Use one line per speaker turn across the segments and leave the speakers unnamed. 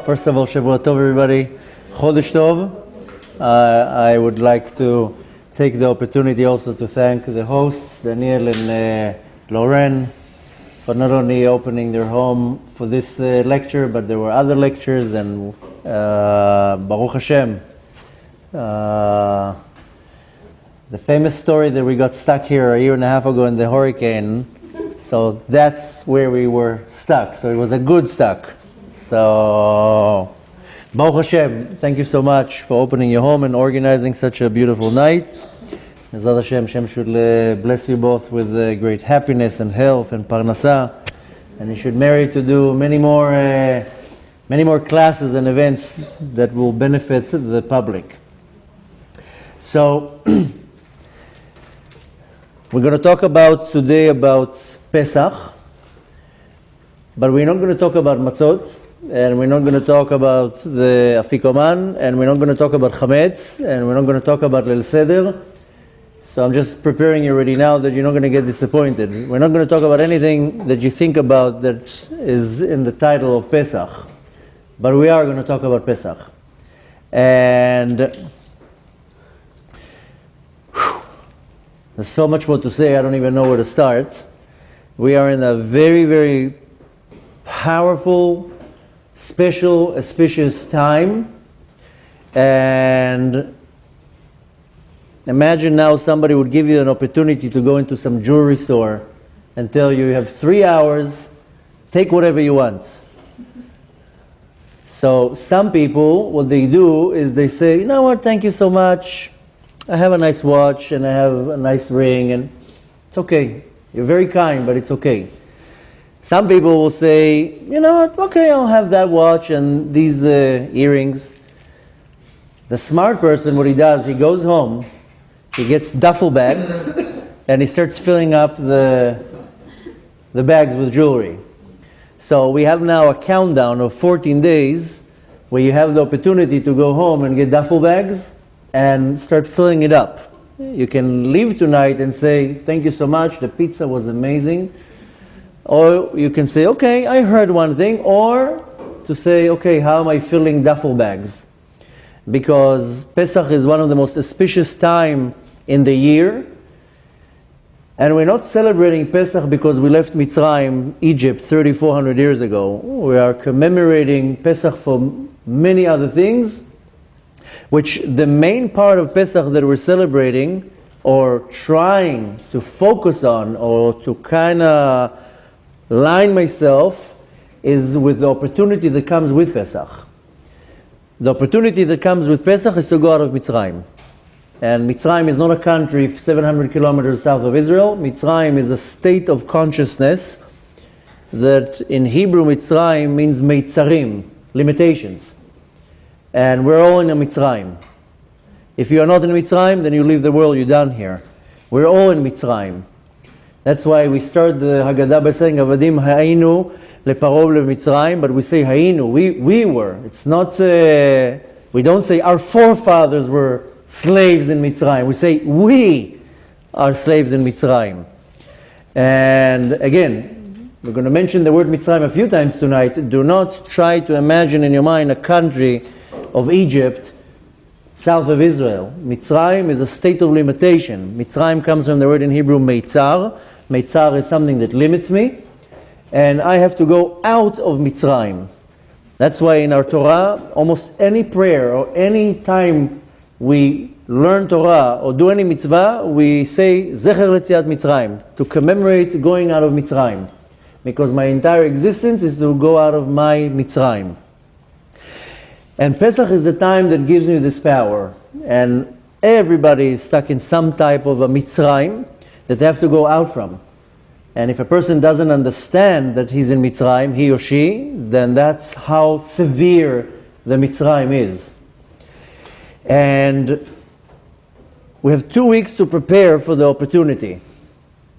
First of all, Shavua Tov, everybody. Chodesh Tov. I would like to take the opportunity also to thank the hosts, Daniel and Lauren, for not only opening their home for this lecture, but there were other lectures, and Baruch Hashem. The famous story that we got stuck here a year and a half ago in the hurricane, so that's where we were stuck. So it was a good stuck. So Baruch Hashem, thank you so much for opening your home and organizing such a beautiful night. Ezrat Hashem, Hashem should bless you both with great happiness and health and parnasa, and you should marry to do many more classes and events that will benefit the public. So we're going to talk today about Pesach, but we're not going to talk about matzot, and we're not going to talk about the afikoman, and we're not going to talk about chametz, and we're not going to talk about Leil Seder. So I'm just preparing you already now that you're not going to get disappointed. We're not going to talk about anything that you think about that is in the title of Pesach, but we are going to talk about Pesach. And there's so much more to say, I don't even know where to start. We are in a very, very powerful, special, auspicious time. And imagine now somebody would give you an opportunity to go into some jewelry store and tell you have 3 hours, take whatever you want. So some people, what they do is they say, you know what, thank you so much. I have a nice watch and I have a nice ring, and it's okay. You're very kind, but it's okay. Some people will say, you know what, okay, I'll have that watch and these earrings. The smart person, what he does, he goes home, he gets duffel bags, and he starts filling up the bags with jewelry. So we have now a countdown of 14 days where you have the opportunity to go home and get duffel bags and start filling it up. You can leave tonight and say, thank you so much, the pizza was amazing. Or you can say, okay, I heard one thing. Or to say, okay, how am I filling duffel bags? Because Pesach is one of the most auspicious time in the year. And we're not celebrating Pesach because we left Mitzrayim, Egypt, 3,400 years ago. We are commemorating Pesach for many other things, which the main part of Pesach that we're celebrating or trying to focus on or to kind of line myself is with the opportunity that comes with Pesach. The opportunity that comes with Pesach is to go out of Mitzrayim. And Mitzrayim is not a country 700 kilometers south of Israel. Mitzrayim is a state of consciousness that in Hebrew Mitzrayim means meitzarim, limitations. And we're all in a Mitzrayim. If you are not in Mitzrayim, then you leave the world, you're done here. We're all in Mitzrayim. That's why we start the Haggadah by saying, Avadim ha'inu leparov le'mitzrayim, but we say ha'inu, we were. It's not, we don't say our forefathers were slaves in Mitzrayim. We say we are slaves in Mitzrayim. And again, we're going to mention the word Mitzrayim a few times tonight. Do not try to imagine in your mind a country of Egypt, south of Israel. Mitzrayim is a state of limitation. Mitzrayim comes from the word in Hebrew meitzar. Meitzar is something that limits me, and I have to go out of Mitzrayim. That's why in our Torah, almost any prayer or any time we learn Torah or do any mitzvah, we say Zecher Letziat Mitzrayim, to commemorate going out of Mitzrayim, because my entire existence is to go out of my Mitzrayim. And Pesach is the time that gives me this power. And everybody is stuck in some type of a Mitzrayim that they have to go out from. And if a person doesn't understand that he's in Mitzrayim, he or she, then that's how severe the Mitzrayim is. And we have 2 weeks to prepare for the opportunity.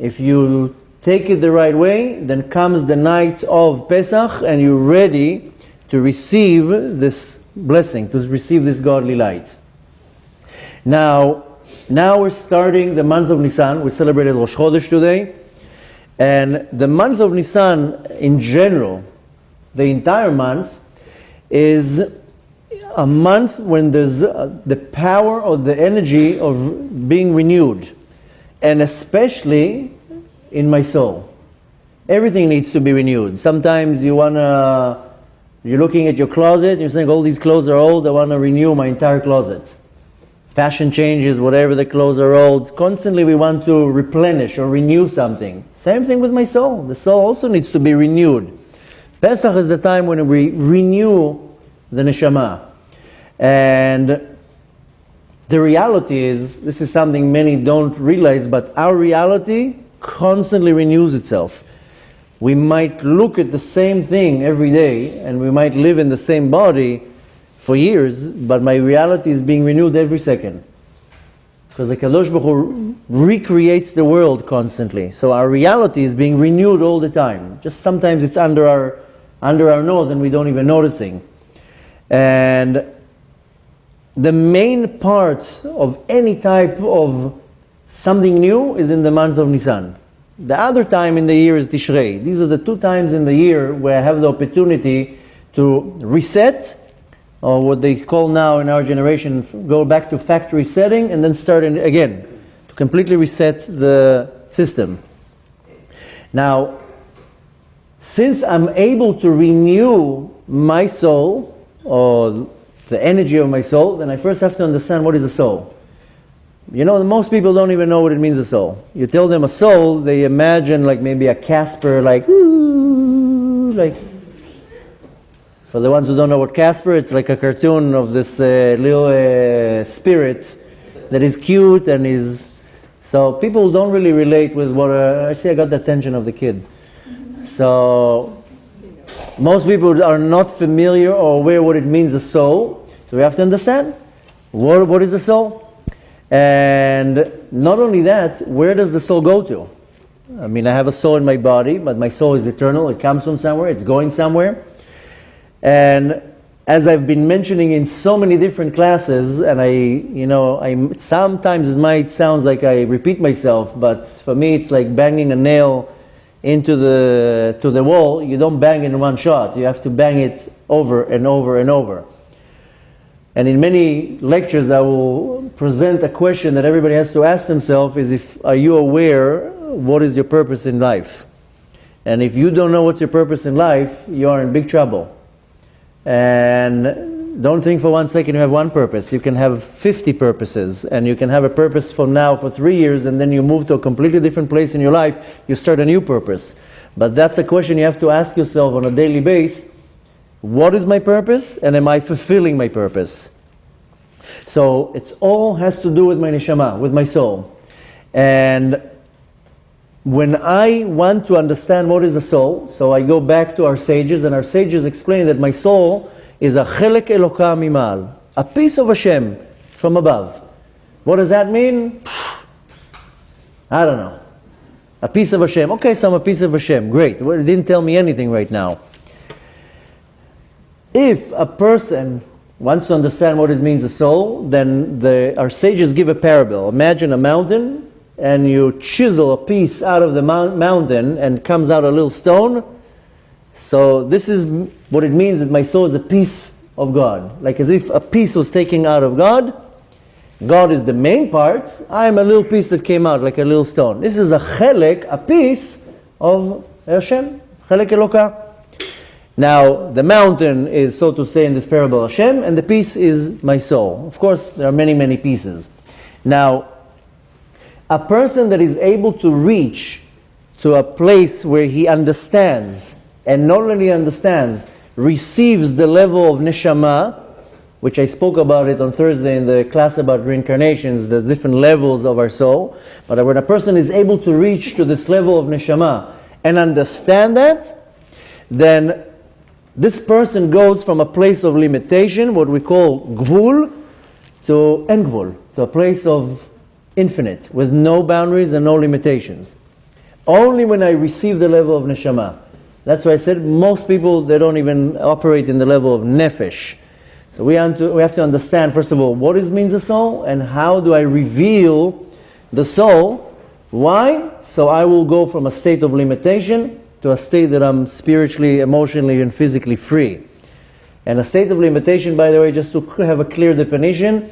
If you take it the right way, then comes the night of Pesach and you're ready to receive this blessing, to receive this godly light. Now we're starting the month of Nissan. We celebrated Rosh Chodesh today. And the month of Nissan in general, the entire month, is a month when there's the power or the energy of being renewed, and especially in my soul. Everything needs to be renewed. Sometimes you're looking at your closet, you're saying all these clothes are old, I want to renew my entire closet. Fashion changes, whatever, the clothes are old. Constantly we want to replenish or renew something. Same thing with my soul. The soul also needs to be renewed. Pesach is the time when we renew the neshama. And the reality is, this is something many don't realize, but our reality constantly renews itself. We might look at the same thing every day, and we might live in the same body for years, but my reality is being renewed every second. Because the Kadosh Baruch Hu recreates the world constantly. So our reality is being renewed all the time. Just sometimes it's under our nose and we don't even noticing. And the main part of any type of something new is in the month of Nissan. The other time in the year is Tishrei. These are the 2 times in the year where I have the opportunity to reset, or what they call now in our generation, go back to factory setting and then start again, to completely reset the system. Now, since I'm able to renew my soul, or the energy of my soul, then I first have to understand what is a soul. You know, most people don't even know what it means, a soul. You tell them a soul, they imagine like maybe a Casper, like, ooh, like. For the ones who don't know what Casper, it's like a cartoon of this little spirit that is cute and is... So people don't really relate with what... actually, I got the attention of the kid. So most people are not familiar or aware what it means, a soul. So we have to understand what is a soul. And not only that, where does the soul go to? I mean, I have a soul in my body, but my soul is eternal. It comes from somewhere. It's going somewhere. And as I've been mentioning in so many different classes, and sometimes it might sound like I repeat myself, but for me it's like banging a nail into the wall. You don't bang it in one shot. You have to bang it over and over and over. And in many lectures I will present a question that everybody has to ask themselves is, are you aware what is your purpose in life? And if you don't know what's your purpose in life, you are in big trouble. And don't think for 1 second you have one purpose. You can have 50 purposes, and you can have a purpose from now for 3 years, and then you move to a completely different place in your life, you start a new purpose. But that's a question you have to ask yourself on a daily basis. What is my purpose, and am I fulfilling my purpose? So it all has to do with my neshama, with my soul. And when I want to understand what is a soul, so I go back to our sages, and our sages explain that my soul is a chelek Eloka mimal, a piece of Hashem from above. What does that mean? I don't know. A piece of Hashem. Okay, so I'm a piece of Hashem. Great. Well, it didn't tell me anything right now. If a person wants to understand what it means a soul, then our sages give a parable. Imagine a mountain, and you chisel a piece out of the mountain and comes out a little stone. So this is what it means that my soul is a piece of God. Like as if a piece was taken out of God. God is the main part. I am a little piece that came out like a little stone. This is a chelek, a piece of Hashem. Chelek Eloka. Now, the mountain is, so to say, in this parable, Hashem, and the piece is my soul. Of course, there are many, many pieces. Now, a person that is able to reach to a place where he understands, and not only understands, receives the level of neshama, which I spoke about it on Thursday in the class about reincarnations, the different levels of our soul. But when a person is able to reach to this level of neshama and understand that, then this person goes from a place of limitation, what we call gvul, to en gvul, to a place of infinite, with no boundaries and no limitations. Only when I receive the level of neshama. That's why I said most people, they don't even operate in the level of nefesh. So we have to understand, first of all, what means a soul, and how do I reveal the soul. Why? So I will go from a state of limitation to a state that I'm spiritually, emotionally, and physically free. And a state of limitation, by the way, just to have a clear definition,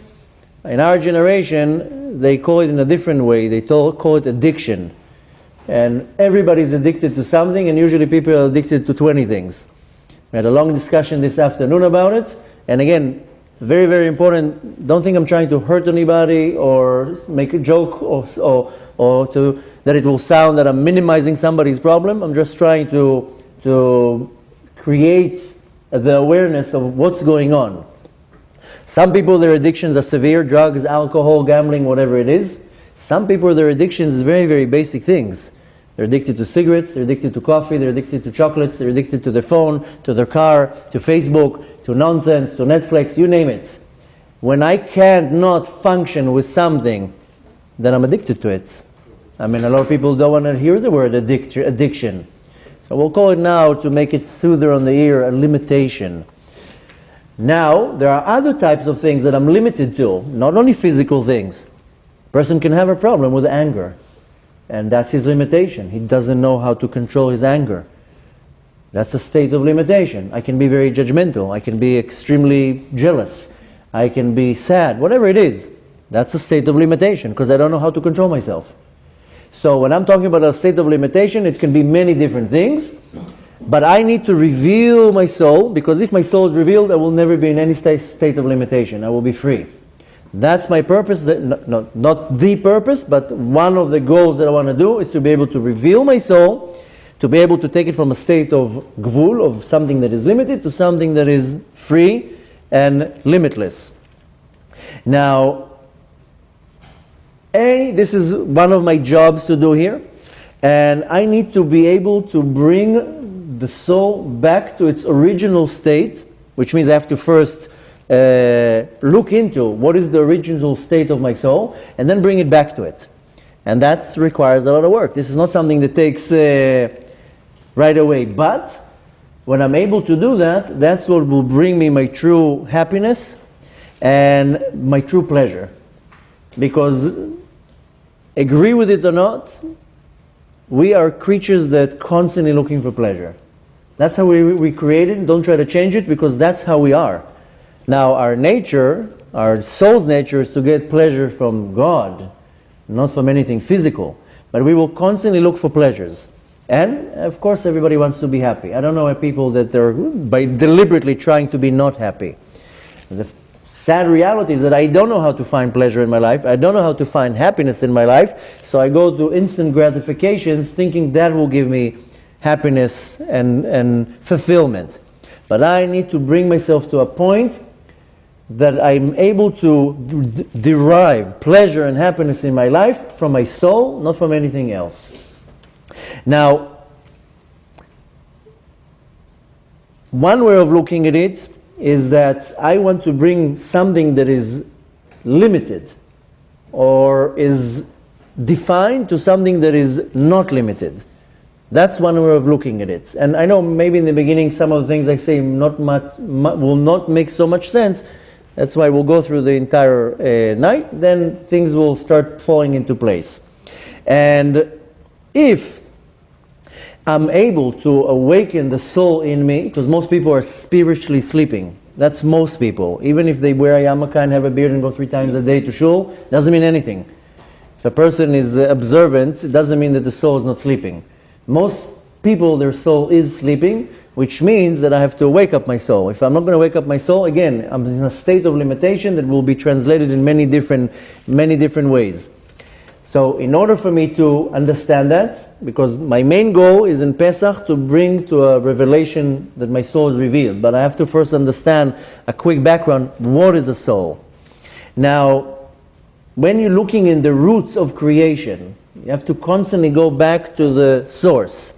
in our generation, they call it in a different way. They call it addiction. And everybody's addicted to something, and usually people are addicted to 20 things. We had a long discussion this afternoon about it. And again, very, very important, don't think I'm trying to hurt anybody or make a joke or that it will sound that I'm minimizing somebody's problem. I'm just trying to create the awareness of what's going on. Some people, their addictions are severe, drugs, alcohol, gambling, whatever it is. Some people, their addictions is very, very basic things. They're addicted to cigarettes, they're addicted to coffee, they're addicted to chocolates, they're addicted to their phone, to their car, to Facebook, to nonsense, to Netflix, you name it. When I can't not function with something, then I'm addicted to it. I mean, a lot of people don't want to hear the word addiction. So we'll call it now, to make it soother on the ear, a limitation. Now, there are other types of things that I'm limited to, not only physical things. A person can have a problem with anger, and that's his limitation. He doesn't know how to control his anger. That's a state of limitation. I can be very judgmental. I can be extremely jealous. I can be sad. Whatever it is, that's a state of limitation, because I don't know how to control myself. So when I'm talking about a state of limitation, it can be many different things. But I need to reveal my soul, because if my soul is revealed, I will never be in any state of limitation. I will be free. That's my purpose. Not the purpose, but one of the goals that I want to do is to be able to reveal my soul, to be able to take it from a state of gvul, of something that is limited, to something that is free and limitless. Now, this is one of my jobs to do here, and I need to be able to bring the soul back to its original state, which means I have to first look into what is the original state of my soul, and then bring it back to it. And that requires a lot of work. This is not something that takes right away, but when I'm able to do that, that's what will bring me my true happiness and my true pleasure. Because, agree with it or not, we are creatures that constantly looking for pleasure. That's how we created. Don't try to change it, because that's how we are. Now, our nature, our soul's nature, is to get pleasure from God, not from anything physical. But we will constantly look for pleasures. And, of course, everybody wants to be happy. I don't know people that are by deliberately trying to be not happy. The sad reality is that I don't know how to find pleasure in my life. I don't know how to find happiness in my life. So I go to instant gratifications, thinking that will give me happiness and fulfillment. But I need to bring myself to a point that I'm able to derive pleasure and happiness in my life from my soul, not from anything else. Now, one way of looking at it is that I want to bring something that is limited or is defined to something that is not limited. That's one way of looking at it. And I know maybe in the beginning some of the things I say will not make so much sense. That's why we'll go through the entire night. Then things will start falling into place. And if I'm able to awaken the soul in me, because most people are spiritually sleeping. That's most people. Even if they wear a yarmulke and have a beard and go 3 times a day to shul, doesn't mean anything. If a person is observant, it doesn't mean that the soul is not sleeping. Most people, their soul is sleeping, which means that I have to wake up my soul. If I'm not going to wake up my soul, again, I'm in a state of limitation that will be translated in many different ways. So in order for me to understand that, because my main goal is in Pesach to bring to a revelation that my soul is revealed, but I have to first understand a quick background, what is a soul? Now, when you're looking in the roots of creation, you have to constantly go back to the source.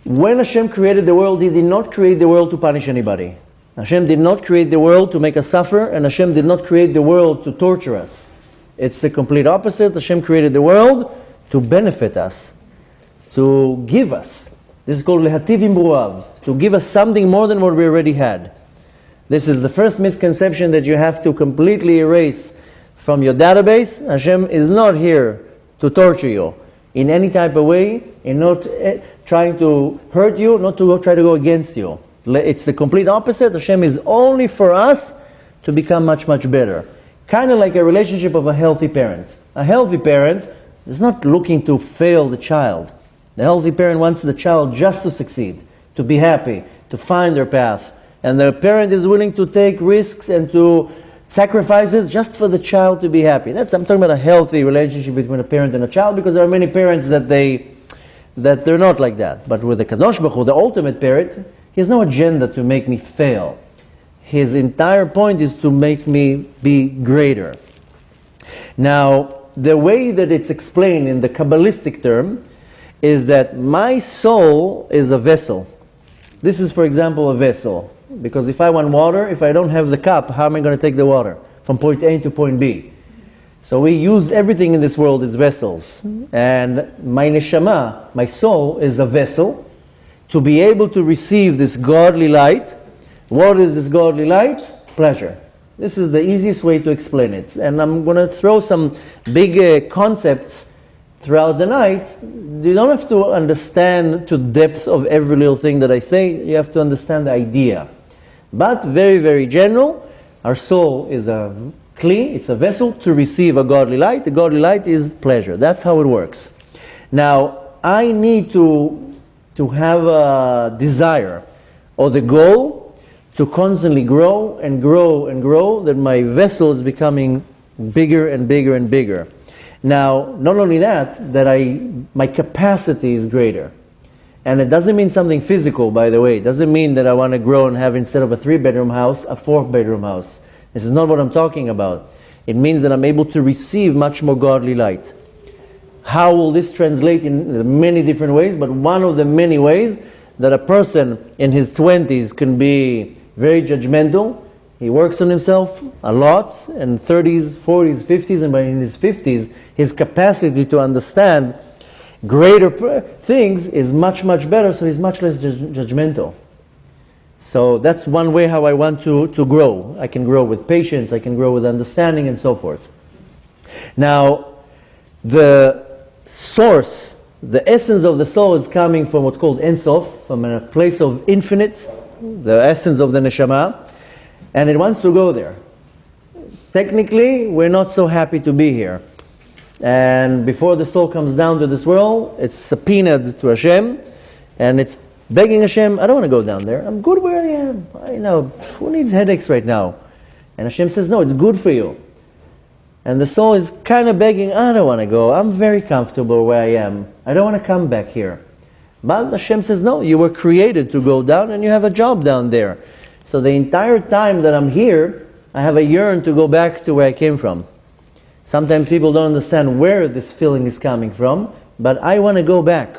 When Hashem created the world, He did not create the world to punish anybody. Hashem did not create the world to make us suffer, and Hashem did not create the world to torture us. It's the complete opposite. Hashem created the world to benefit us, to give us. This is called lehativ im ruav, to give us something more than what we already had. This is the first misconception that you have to completely erase from your database. Hashem is not here to torture you in any type of way, in not trying to hurt you, not to try to go against you. It's the complete opposite. Hashem is only for us to become much, much better. Kind of like a relationship of a healthy parent. A healthy parent is not looking to fail the child. The healthy parent wants the child just to succeed, to be happy, to find their path. And the parent is willing to take risks and to sacrifices just for the child to be happy. I'm talking about a healthy relationship between a parent and a child, because there are many parents that they're not like that. But with the Kadosh Baruch Hu, the ultimate parent, he has no agenda to make me fail. His entire point is to make me be greater. Now, the way that it's explained in the Kabbalistic term is that my soul is a vessel. This is, for example, a vessel. Because if I want water, if I don't have the cup, how am I going to take the water from point A to point B? So we use everything in this world as vessels. And my neshama, my soul, is a vessel to be able to receive this godly light. What is this godly light? Pleasure. This is the easiest way to explain it. And I'm going to throw some big concepts throughout the night. You don't have to understand to depth of every little thing that I say. You have to understand the idea. But very, very general, our soul is a kli, it's a vessel to receive a godly light. The godly light is pleasure. That's how it works. Now, I need to have a desire or the goal to constantly grow and grow and grow, that my vessel is becoming bigger and bigger and bigger. Now, not only that my capacity is greater. And it doesn't mean something physical, by the way. It doesn't mean that I want to grow and have, instead of a 3-bedroom house, a 4-bedroom house. This is not what I'm talking about. It means that I'm able to receive much more godly light. How will this translate in many different ways? But one of the many ways that a person in his 20s can be very judgmental. He works on himself a lot, in 30s, 40s, 50s, and by in his 50s, his capacity to understand greater things is much, much better, so he's much less judgmental. So that's one way how I want to grow. I can grow with patience, I can grow with understanding, and so forth. Now, the source, the essence of the soul is coming from what's called Ein Sof, from a place of infinite, the essence of the neshama, and it wants to go there. Technically, we're not so happy to be here. And before the soul comes down to this world, it's subpoenaed to Hashem, and it's begging Hashem, I don't want to go down there. I'm good where I am. I know, who needs headaches right now? And Hashem says, no, it's good for you. And the soul is kind of begging, I don't want to go. I'm very comfortable where I am. I don't want to come back here. But Hashem says, no, you were created to go down, and you have a job down there. So the entire time that I'm here, I have a yearn to go back to where I came from. Sometimes people don't understand where this feeling is coming from, but I want to go back.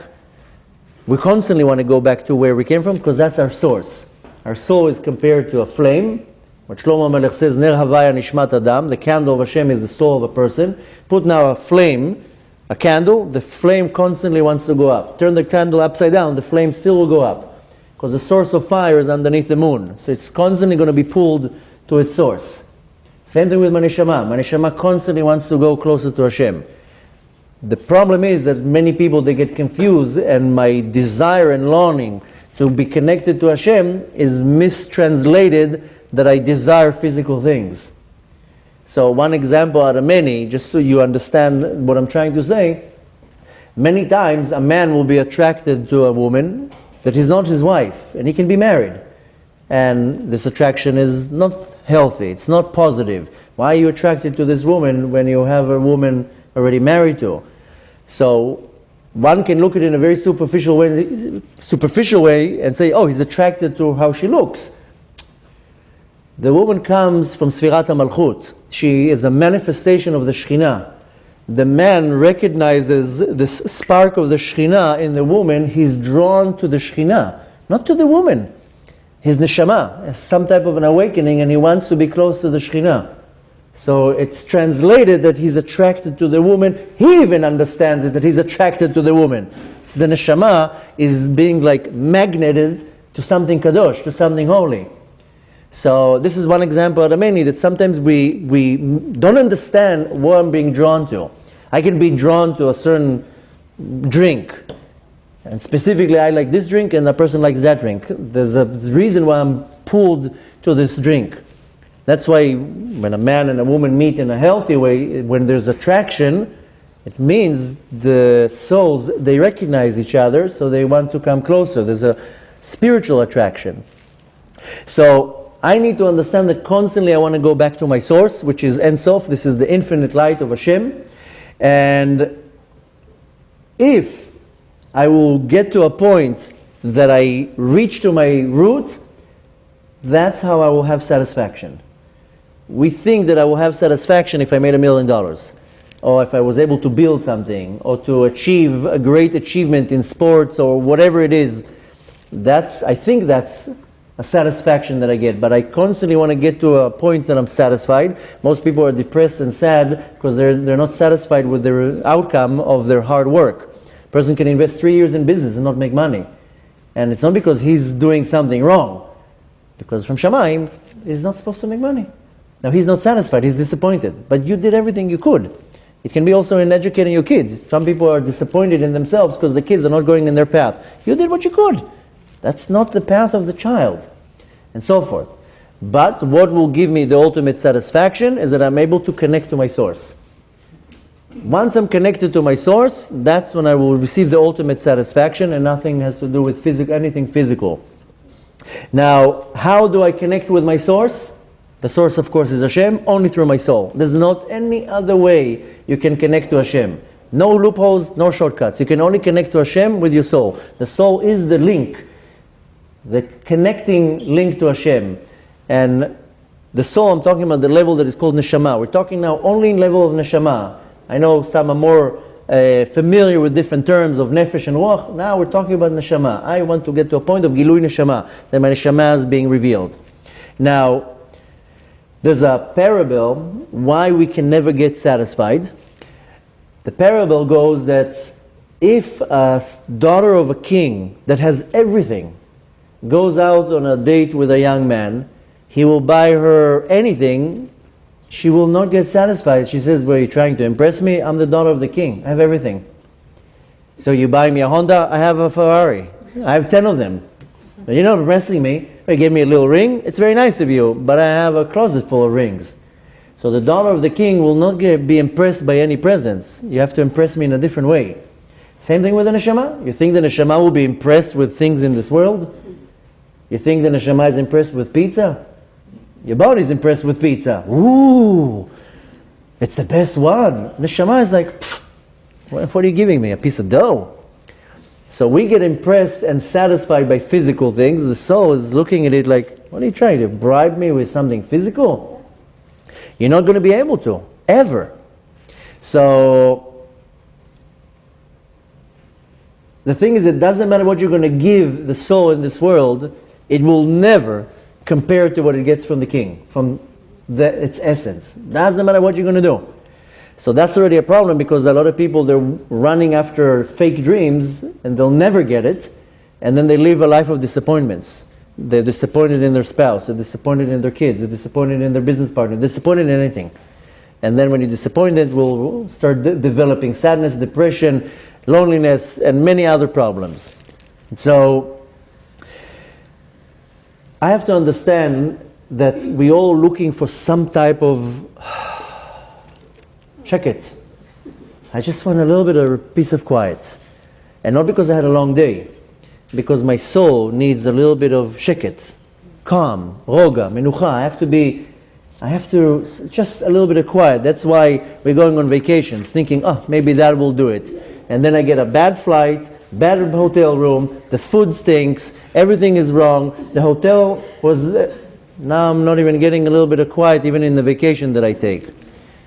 We constantly want to go back to where we came from, because that's our source. Our soul is compared to a flame. What Shlomo Melech says, Ner Havaya Nishmat Adam, the candle of Hashem is the soul of a person. Put now a flame, a candle, the flame constantly wants to go up. Turn the candle upside down, the flame still will go up. Because the source of fire is underneath the moon. So it's constantly going to be pulled to its source. Same thing with my neshama. My neshama constantly wants to go closer to Hashem. The problem is that many people, they get confused, and my desire and longing to be connected to Hashem is mistranslated that I desire physical things. So one example out of many, just so you understand what I'm trying to say, many times a man will be attracted to a woman that is not his wife, and he can be married. And this attraction is not healthy, it's not positive. Why are you attracted to this woman when you have a woman already married to? So one can look at it in a very superficial way and say, oh, he's attracted to how she looks. The woman comes from Sfirat HaMalchut. She is a manifestation of the Shekhinah. The man recognizes this spark of the Shekhinah in the woman. He's drawn to the Shekhinah, not to the woman. His neshama has some type of an awakening, and he wants to be close to the Shekhinah. So it's translated that he's attracted to the woman. He even understands it, that he's attracted to the woman. So the neshama is being like magneted to something kadosh, to something holy. So this is one example out of many, that sometimes we don't understand what I'm being drawn to. I can be drawn to a certain drink. And specifically, I like this drink and a person likes that drink. There's a reason why I'm pulled to this drink. That's why when a man and a woman meet in a healthy way, when there's attraction, it means the souls, they recognize each other, so they want to come closer. There's a spiritual attraction. So I need to understand that constantly I want to go back to my source, which is Ein Sof. This is the infinite light of Hashem. And if I will get to a point that I reach to my root, that's how I will have satisfaction. We think that I will have satisfaction if I made $1 million, or if I was able to build something, or to achieve a great achievement in sports, or whatever it is. I think that's a satisfaction that I get, but I constantly want to get to a point that I'm satisfied. Most people are depressed and sad because they're not satisfied with the outcome of their hard work. A person can invest 3 years in business and not make money. And it's not because he's doing something wrong, because from Shamayim, he's not supposed to make money. Now he's not satisfied, he's disappointed, but you did everything you could. It can be also in educating your kids. Some people are disappointed in themselves because the kids are not going in their path. You did what you could. That's not the path of the child, and so forth. But what will give me the ultimate satisfaction is that I'm able to connect to my source. Once I'm connected to my source, that's when I will receive the ultimate satisfaction, and nothing has to do with anything physical. Now, how do I connect with my source? The source, of course, is Hashem, only through my soul. There's not any other way you can connect to Hashem. No loopholes, no shortcuts. You can only connect to Hashem with your soul. The soul is the link, the connecting link to Hashem. And the soul, I'm talking about the level that is called neshama. We're talking now only in level of neshama. I know some are more familiar with different terms of nefesh and ruach. Now we're talking about neshama. I want to get to a point of gilui neshama, that my neshama is being revealed. Now, there's a parable why we can never get satisfied. The parable goes that if a daughter of a king that has everything goes out on a date with a young man, he will buy her anything, she will not get satisfied. She says, "Were you trying to impress me? I'm the daughter of the king. I have everything. So you buy me a Honda, I have a Ferrari. I have 10 of them. But you're not impressing me. You gave me a little ring. It's very nice of you, but I have a closet full of rings." So the daughter of the king will not be impressed by any presents. You have to impress me in a different way. Same thing with the neshama. You think the neshama will be impressed with things in this world? You think the neshama is impressed with pizza? Your body is impressed with pizza. Ooh, it's the best one. Neshama is like, what are you giving me? A piece of dough? So we get impressed and satisfied by physical things. The soul is looking at it like, what are you trying to bribe me with something physical? You're not going to be able to, ever. So the thing is, it doesn't matter what you're going to give the soul in this world, it will never compare to what it gets from the king, from its essence. Doesn't matter what you're going to do. So that's already a problem, because a lot of people, they're running after fake dreams and they'll never get it, and then they live a life of disappointments. They're disappointed in their spouse, they're disappointed in their kids, they're disappointed in their business partner, they're disappointed in anything. And then when you're disappointed, we'll start developing sadness, depression, loneliness, and many other problems. So I have to understand that we all looking for some type of check it. I just want a little bit of a piece of quiet. And not because I had a long day, because my soul needs a little bit of sheket, calm, roga, menucha. I have to just a little bit of quiet. That's why we're going on vacations, thinking, maybe that will do it. And then I get a bad flight, bad hotel room, the food stinks, everything is wrong, the hotel was... Now I'm not even getting a little bit of quiet even in the vacation that I take.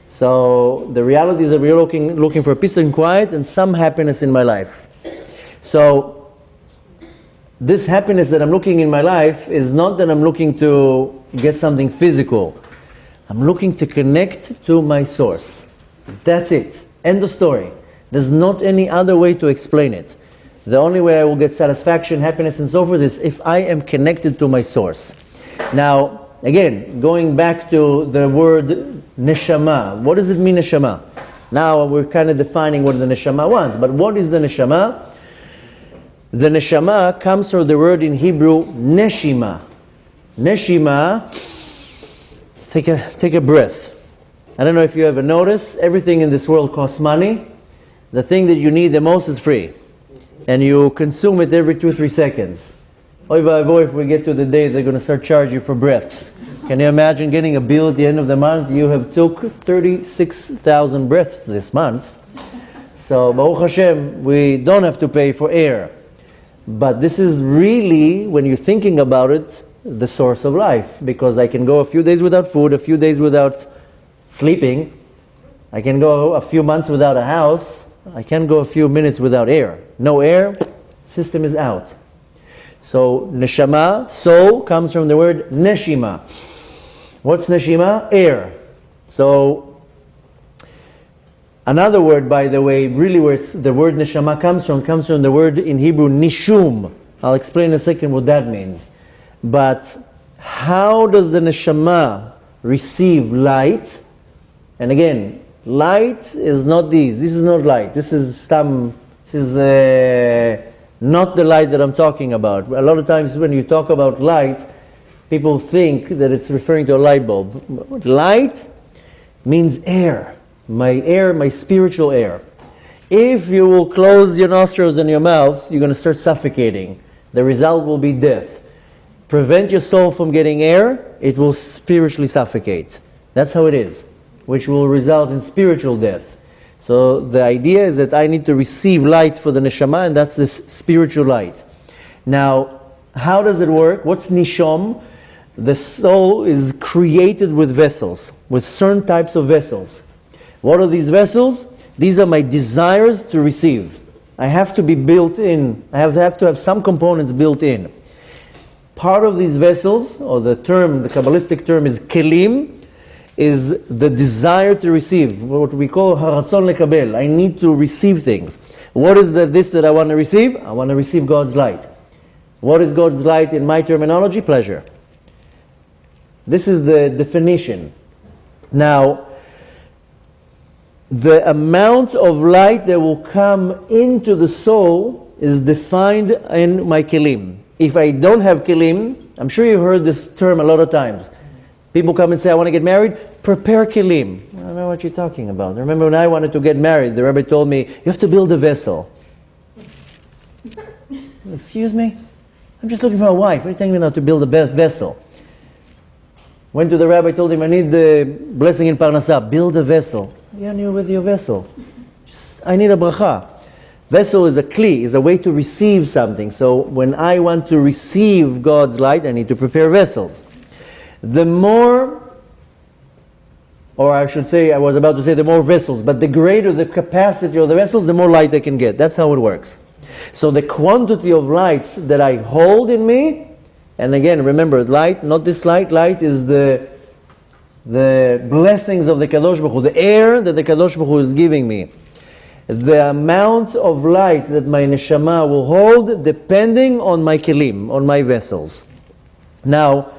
So the reality is that we're looking for peace and quiet and some happiness in my life. So this happiness that I'm looking in my life is not that I'm looking to get something physical. I'm looking to connect to my source. That's it. End of story. There's not any other way to explain it. The only way I will get satisfaction, happiness, and so forth is if I am connected to my source. Now, again, going back to the word neshama. What does it mean, neshama? Now we're kind of defining what the neshama wants. But what is the neshama? The neshama comes from the word in Hebrew, neshima. Neshima, take a breath. I don't know if you ever noticed, everything in this world costs money. The thing that you need the most is free. And you consume it every 2-3 seconds. Oy vayvoy, if we get to the day they're going to start charging you for breaths. Can you imagine getting a bill at the end of the month? You have took 36,000 breaths this month. So, Baruch Hashem, we don't have to pay for air. But this is really, when you're thinking about it, the source of life. Because I can go a few days without food, a few days without sleeping. I can go a few months without a house. I can go a few minutes without air. No air, system is out. So, neshama, soul, comes from the word neshima. What's neshima? Air. So, another word, by the way, really where the word neshama comes from the word in Hebrew, nishum. I'll explain in a second what that means. But how does the neshama receive light? And again, light is not these. This is not light. This is not the light that I'm talking about. A lot of times when you talk about light, people think that it's referring to a light bulb. Light means air. My spiritual air. If you will close your nostrils and your mouth, you're going to start suffocating. The result will be death. Prevent your soul from getting air, it will spiritually suffocate. That's how it is, which will result in spiritual death. So the idea is that I need to receive light for the neshama, and that's this spiritual light. Now, how does it work? What's nishom? The soul is created with vessels, with certain types of vessels. What are these vessels? These are my desires to receive. I have to be built in. I have to have some components built in. Part of these vessels, or the Kabbalistic term is kelim, is the desire to receive, what we call haratzon lekabel. I need to receive things. What is this that I want to receive? I want to receive God's light. What is God's light in my terminology? Pleasure. This is the definition. Now, the amount of light that will come into the soul is defined in my kelim. If I don't have kelim, I'm sure you heard this term a lot of times. People come and say, I want to get married, prepare kelim. I don't know what you're talking about. I remember when I wanted to get married, the Rabbi told me, you have to build a vessel. Excuse me? I'm just looking for a wife. What are you telling me now to build a vessel? Went to the Rabbi, told him, I need the blessing in Parnassah. Build a vessel. Yeah, you're with your vessel. I need a bracha. Vessel is a kli, is a way to receive something. So when I want to receive God's light, I need to prepare vessels. The more, or I should say, I was about to say the more vessels, but the greater the capacity of the vessels, the more light I can get. That's how it works. So the quantity of light that I hold in me, and again, remember, light, not this light, light is the blessings of the Kadosh Baruch Hu, the air that the Kadosh Baruch Hu is giving me. The amount of light that my neshama will hold depending on my kelim, on my vessels. Now,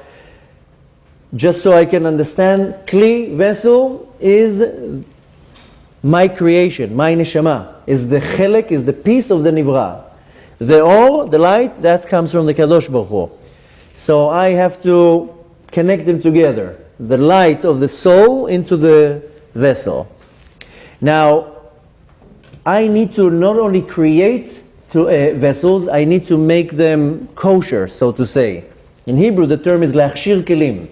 just so I can understand, kli, vessel, is my creation, my neshama, is the chelek, is the piece of the nivra. The or, the light, that comes from the Kadosh Baruch Hu. So I have to connect them together. The light of the soul into the vessel. Now, I need to not only create vessels, I need to make them kosher, so to say. In Hebrew, the term is lachshir kelim.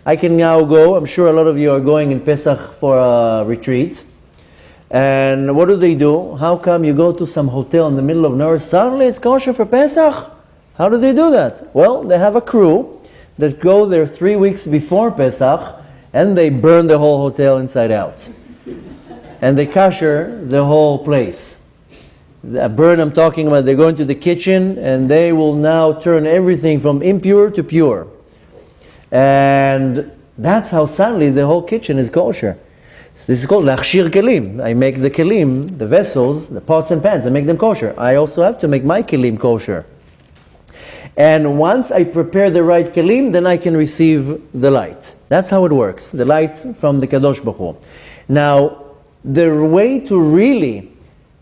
I can now go, I'm sure a lot of you are going in Pesach for a retreat. And what do? How come you go to some hotel in the middle of nowhere, suddenly it's kosher for Pesach? How do they do that? Well, they have a crew that go there 3 weeks before Pesach, and they burn the whole hotel inside out. And they kasher the whole place. The burn I'm talking about, they go into the kitchen, and they will now turn everything from impure to pure. And that's how suddenly the whole kitchen is kosher. So this is called lachshir kelim. I make the kelim, the vessels, the pots and pans, I make them kosher. I also have to make my kelim kosher. And once I prepare the right kelim, then I can receive the light. That's how it works, the light from the Kadosh Baruch Hu. Now, the way to really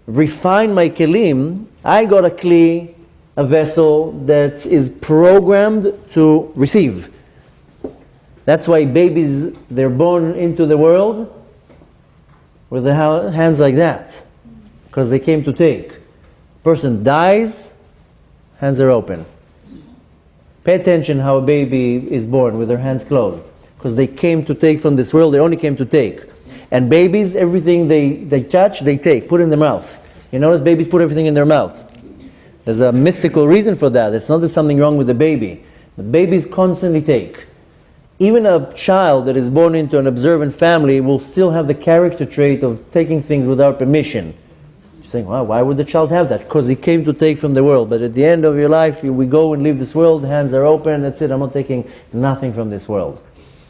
refine my kelim, I got a kli a vessel that is programmed to receive. That's why babies, they're born into the world with the hands like that, because they came to take. Person dies, hands are open. Pay attention how a baby is born with their hands closed, because they came to take from this world, they only came to take. And babies, everything they touch, they take, put in their mouth. You notice babies put everything in their mouth. There's a mystical reason for that. It's not that something wrong with the baby. But babies constantly take. Even a child that is born into an observant family will still have the character trait of taking things without permission. You're saying, well, why would the child have that? Because he came to take from the world. But at the end of your life, we go and leave this world, hands are open, that's it, I'm not taking nothing from this world.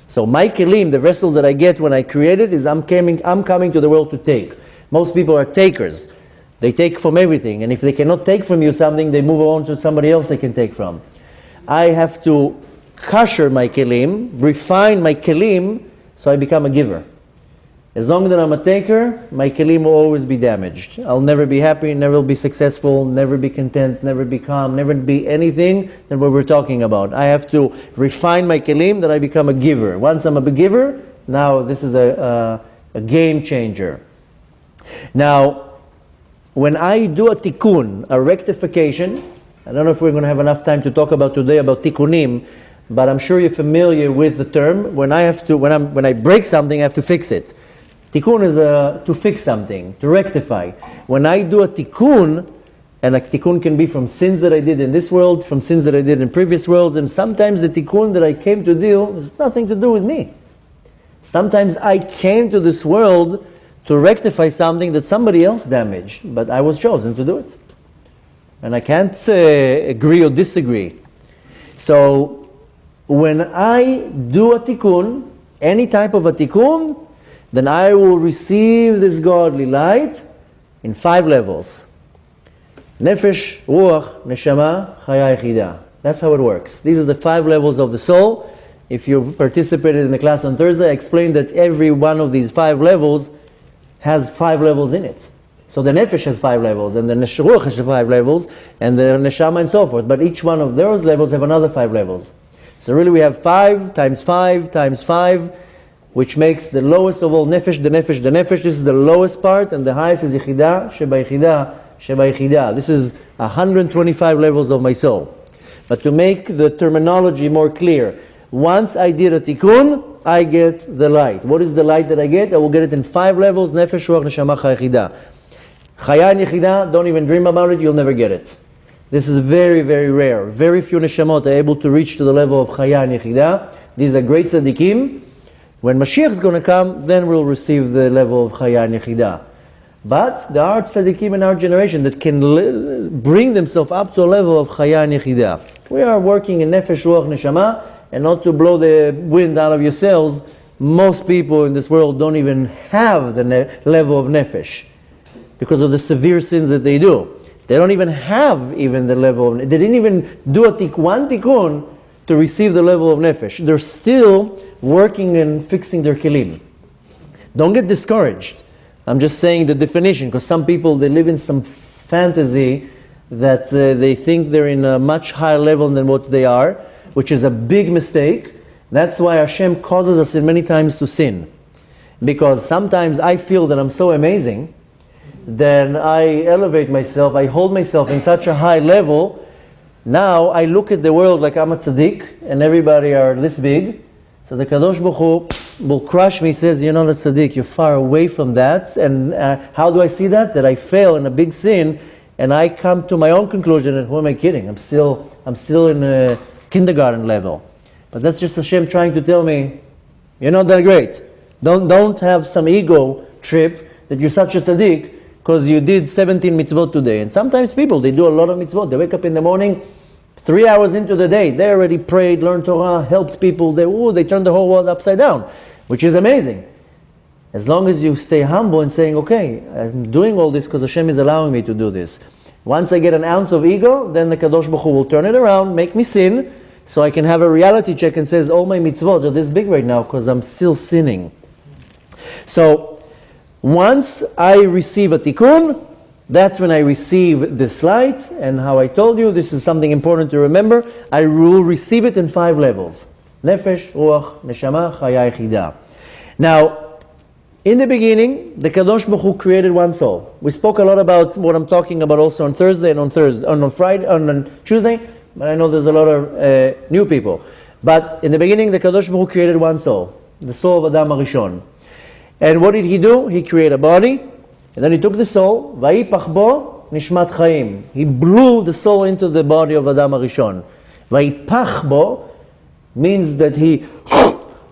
So my kelim, the vessels that I get when I create it, is I'm coming to the world to take. Most people are takers. They take from everything, and if they cannot take from you something, they move on to somebody else they can take from. I have to kasher my kelim, refine my kelim, so I become a giver. As long as I'm a taker, my kelim will always be damaged. I'll never be happy, never be successful, never be content, never be calm, never be anything than what we're talking about. I have to refine my kelim that I become a giver. Once I'm a giver, now this is a game changer. Now, when I do a tikkun, a rectification, I don't know if we're going to have enough time to talk about today about tikkunim, but I'm sure you're familiar with the term. When I break something, I have to fix it. Tikkun is to fix something, to rectify. When I do a tikkun, and a tikkun can be from sins that I did in this world, from sins that I did in previous worlds, and sometimes the tikkun that I came to do has nothing to do with me. Sometimes I came to this world to rectify something that somebody else damaged, but I was chosen to do it. And I can't agree or disagree. So, when I do a tikkun, any type of a tikkun, then I will receive this godly light in 5 levels. Nefesh, Ruach, Neshama, Chaya Yechida. That's how it works. These are the 5 levels of the soul. If you participated in the class on Thursday, I explained that every one of these 5 levels has 5 levels in it. So the Nefesh has 5 levels, and the Ruach has 5 levels, and the Neshama and so forth. But each one of those levels have another 5 levels. So really we have 5 times 5 times 5, which makes the lowest of all Nefesh, the Nefesh, the Nefesh. This is the lowest part, and the highest is Yechida, Sheba Yechida, Sheba Yechida. This is 125 levels of my soul. But to make the terminology more clear, once I did a tikkun, I get the light. What is the light that I get? I will get it in 5 levels, Nefesh, Ruach, Neshama, Chaya Yechida. Chaya and Yechida, don't even dream about it, you'll never get it. This is very, very rare. Very few neshamot are able to reach to the level of Chaya and Yechida. These are great tzaddikim. When Mashiach is going to come, then we'll receive the level of Chaya and Yechida. But there are tzaddikim in our generation that can bring themselves up to a level of Chaya and Yechida. We are working in Nefesh, Ruach, Neshama, and not to blow the wind out of your sails, most people in this world don't even have the level of Nefesh because of the severe sins that they do. They don't even have even the level of, they didn't even do one tikkun to receive the level of Nefesh. They're still working and fixing their kelim. Don't get discouraged. I'm just saying the definition, because some people, they live in some fantasy that they think they're in a much higher level than what they are, which is a big mistake. That's why Hashem causes us in many times to sin. Because sometimes I feel that I'm so amazing, then I elevate myself, I hold myself in such a high level. Now I look at the world like I'm a tzaddik, and everybody are this big. So the Kadosh Baruch Hu will crush me, says, you're not a tzaddik, you're far away from that. And how do I see that? That I fail in a big sin, and I come to my own conclusion, and who am I kidding? I'm still in a kindergarten level. But that's just Hashem trying to tell me, you're not that great. Don't have some ego trip that you're such a tzaddik because you did 17 mitzvot today. And sometimes people, they do a lot of mitzvot. They wake up in the morning, 3 hours into the day, they already prayed, learned Torah, helped people. They turned the whole world upside down, which is amazing. As long as you stay humble and saying, okay, I'm doing all this because Hashem is allowing me to do this. Once I get an ounce of ego, then the Kadosh Baruch Hu will turn it around, make me sin, so I can have a reality check and says, all my mitzvot are this big right now because I'm still sinning. So, once I receive a tikkun, That's when I receive this light, and how I told you, this is something important to remember, I will receive it in 5 levels. Nefesh, Ruach, Neshama, Chaya, Yechidah. Now, in the beginning, the Kadosh Baruch Hu created one soul. We spoke a lot about what I'm talking about also on Thursday and on Friday, on Tuesday, but I know there's a lot of new people. But in the beginning, the Kadosh Baruch Hu created one soul, the soul of Adam HaRishon. And what did he do? He created a body, and then he took the soul, Vayipach bo nishmat chaim. He blew the soul into the body of Adam HaRishon. Vayipach bo means that he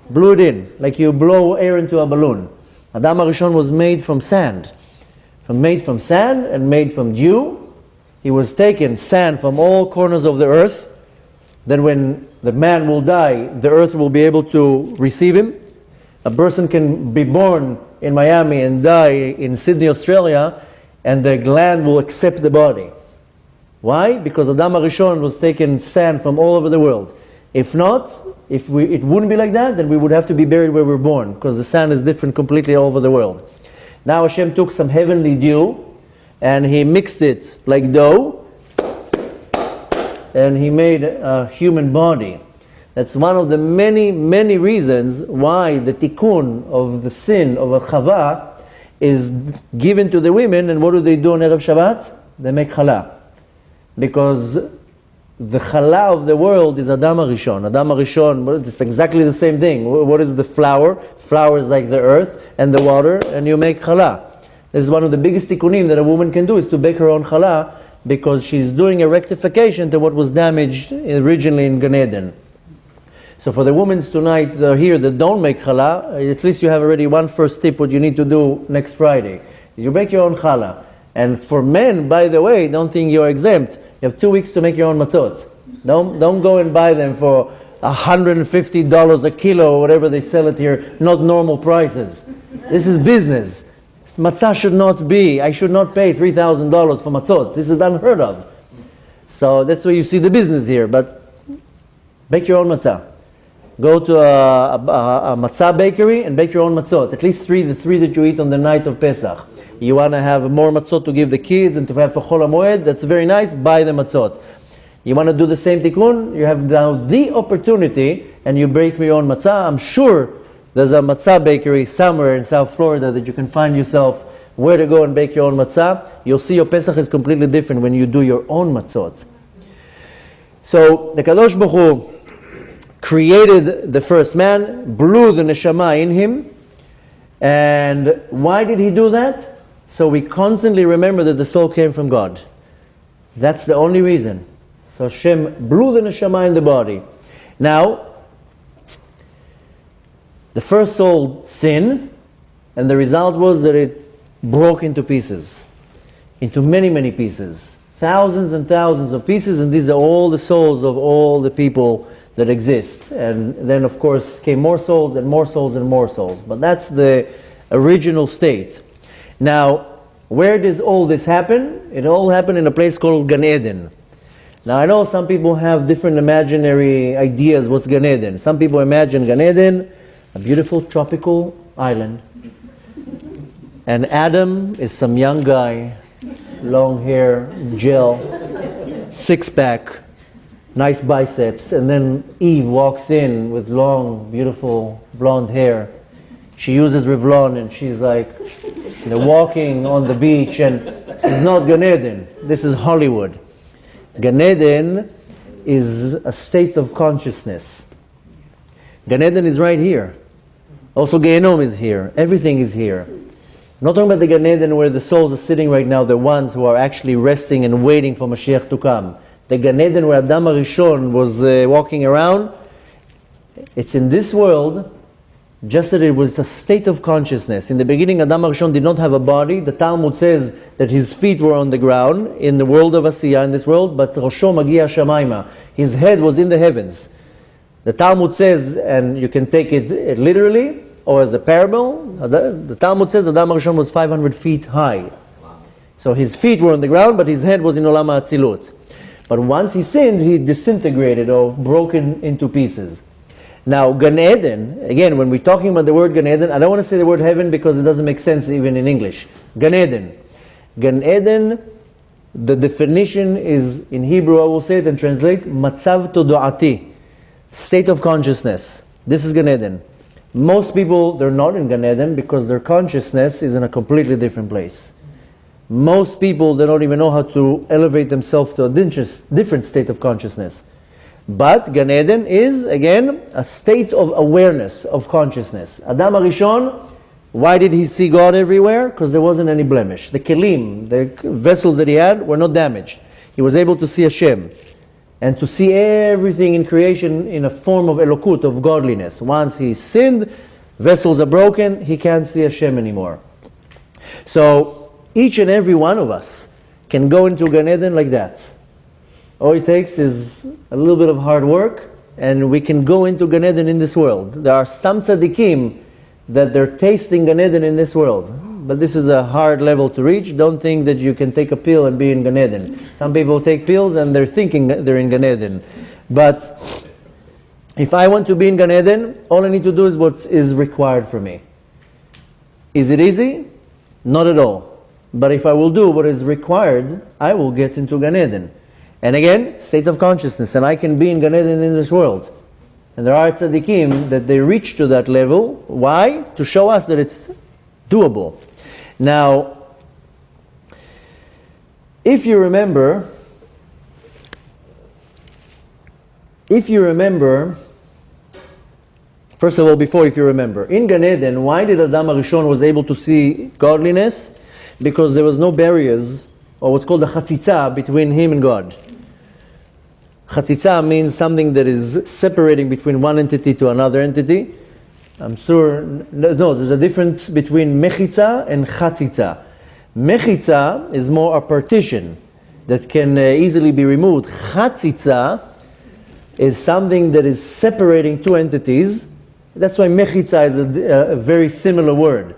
blew it in, like you blow air into a balloon. Adam HaRishon was made from sand. Made from sand and made from dew. He was taken, sand from all corners of the earth. Then when the man will die, the earth will be able to receive him. A person can be born in Miami and die in Sydney, Australia, and the land will accept the body. Why? Because Adam HaRishon was taken sand from all over the world. If not, it wouldn't be like that, then we would have to be buried where we're born, because the sand is different completely all over the world. Now Hashem took some heavenly dew, and He mixed it like dough, and He made a human body. That's one of the many, many reasons why the tikkun of the sin of a Chava is given to the women, and what do they do on Erev Shabbat? They make challah. Because the challah of the world is Adam HaRishon. Adam HaRishon, it's exactly the same thing. What is the flour? Flour is like the earth and the water, and you make challah. This is one of the biggest tikkunim that a woman can do, is to bake her own challah, because she's doing a rectification to what was damaged originally in Gan Eden. So for the women tonight that are here that don't make challah, at least you have already one first tip what you need to do next Friday. You bake your own challah. And for men, by the way, don't think you're exempt. You have 2 weeks to make your own matzot. Don't go and buy them for $150 a kilo or whatever they sell it here, not normal prices. This is business. Matzah should not be, I should not pay $3,000 for matzot. This is unheard of. So that's where you see the business here. But bake your own matzah. Go to a matzah bakery and bake your own matzot. At least the three that you eat on the night of Pesach. You want to have more matzot to give the kids and to have for Chol HaMoed, that's very nice, buy the matzot. You want to do the same tikkun, you have now the opportunity, and you bake your own matzah. I'm sure there's a matzah bakery somewhere in South Florida that you can find yourself where to go and bake your own matzah. You'll see your Pesach is completely different when you do your own matzot. So the Kadosh Baruch Hu created the first man, blew the neshama in him, and why did He do that? So we constantly remember that the soul came from God. That's the only reason. So Hashem blew the neshama in the body. Now, the first soul sinned, and the result was that it broke into pieces. Into many, many pieces. Thousands and thousands of pieces, and these are all the souls of all the people that exist. And then, of course, came more souls and more souls and more souls. But that's the original state. Now, where does all this happen? It all happened in a place called Gan Eden. Now, I know some people have different imaginary ideas what's Gan Eden. Some people imagine Gan Eden, a beautiful tropical island. And Adam is some young guy, long hair, gel, six-pack, nice biceps. And then Eve walks in with long, beautiful, blonde hair. She uses Revlon and she's like, walking on the beach, and she's not Gan Eden. This is Hollywood. Gan Eden is a state of consciousness. Gan Eden is right here. Also Gehenom is here. Everything is here. I'm not talking about the Gan Eden where the souls are sitting right now, the ones who are actually resting and waiting for Mashiach to come. The Gan Eden where Adam HaRishon was walking around, it's in this world. Just that it was a state of consciousness. In the beginning, Adam HaRishon did not have a body. The Talmud says that his feet were on the ground in the world of Asiyah, in this world, but Rosho Magia Shamayma. His head was in the heavens. The Talmud says, and you can take it literally or as a parable, the Talmud says Adam HaRishon was 500 feet high. So his feet were on the ground, but his head was in Olam HaAtzilut. But once he sinned, he disintegrated or broken into pieces. Now, Gan Eden, again, when we're talking about the word Gan Eden, I don't want to say the word heaven because it doesn't make sense even in English. Gan Eden. Gan Eden, the definition is, in Hebrew I will say it and translate, Matzav Todoati, state of consciousness. This is Gan Eden. Most people, they're not in Gan Eden because their consciousness is in a completely different place. Most people, they don't even know how to elevate themselves to a different state of consciousness. But Gan Eden is, again, a state of awareness, of consciousness. Adam HaRishon, why did he see God everywhere? Because there wasn't any blemish. The kelim, the vessels that he had, were not damaged. He was able to see Hashem. And to see everything in creation in a form of elokut, of godliness. Once he sinned, vessels are broken, he can't see Hashem anymore. So, each and every one of us can go into Gan Eden like that. All it takes is a little bit of hard work, and we can go into Gan Eden in this world. There are some tzaddikim that they're tasting Gan Eden in this world. But this is a hard level to reach. Don't think that you can take a pill and be in Gan Eden. Some people take pills and they're thinking they're in Gan Eden. But if I want to be in Gan Eden, all I need to do is what is required for me. Is it easy? Not at all. But if I will do what is required, I will get into Gan Eden. And again, state of consciousness. And I can be in Gan Eden in this world. And there are tzaddikim that they reach to that level. Why? To show us that it's doable. Now, if you remember, first of all, before if you remember, in Gan Eden, why did Adam HaRishon was able to see godliness? Because there was no barriers, or what's called a chatzitza, between him and God. Chatzitza means something that is separating between one entity to another entity. I'm sure, no, there's a difference between mechitza and chatzitza. Mechitza is more a partition that can easily be removed. Chatzitza is something that is separating two entities. That's why mechitza is a very similar word.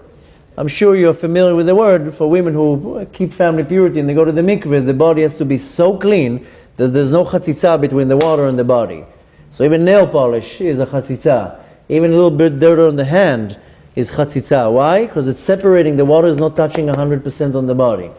I'm sure you're familiar with the word for women who keep family purity and they go to the mikveh. The body has to be so clean that there's no chatzitza between the water and the body. So even nail polish is a chatzitza. Even a little bit dirt on the hand is chatzitza. Why? Because it's separating. The water is not touching 100% on the body.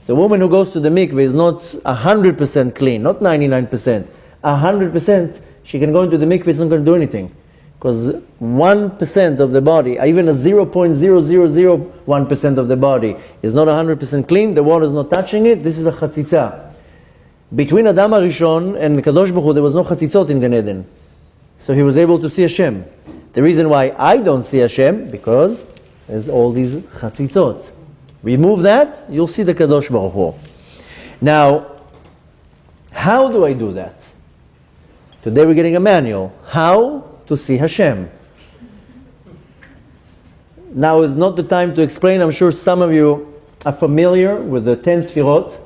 The woman who goes to the mikveh is not 100% clean, not 99%. 100%, she can go into the mikveh, it's not going to do anything. Because 1% of the body, even a 0.0001% of the body is not 100% clean, the water is not touching it, this is a chatzitza. Between Adam HaRishon and Kadosh Baruch Hu, there was no chatzitzot in Gan Eden. So he was able to see Hashem. The reason why I don't see Hashem, because there's all these chatzitzot. Remove that, you'll see the Kadosh Baruch Hu. Now, how do I do that? Today we're getting a manual. How to see Hashem. Now is not the time to explain. I'm sure some of you are familiar with the 10 Sfirot.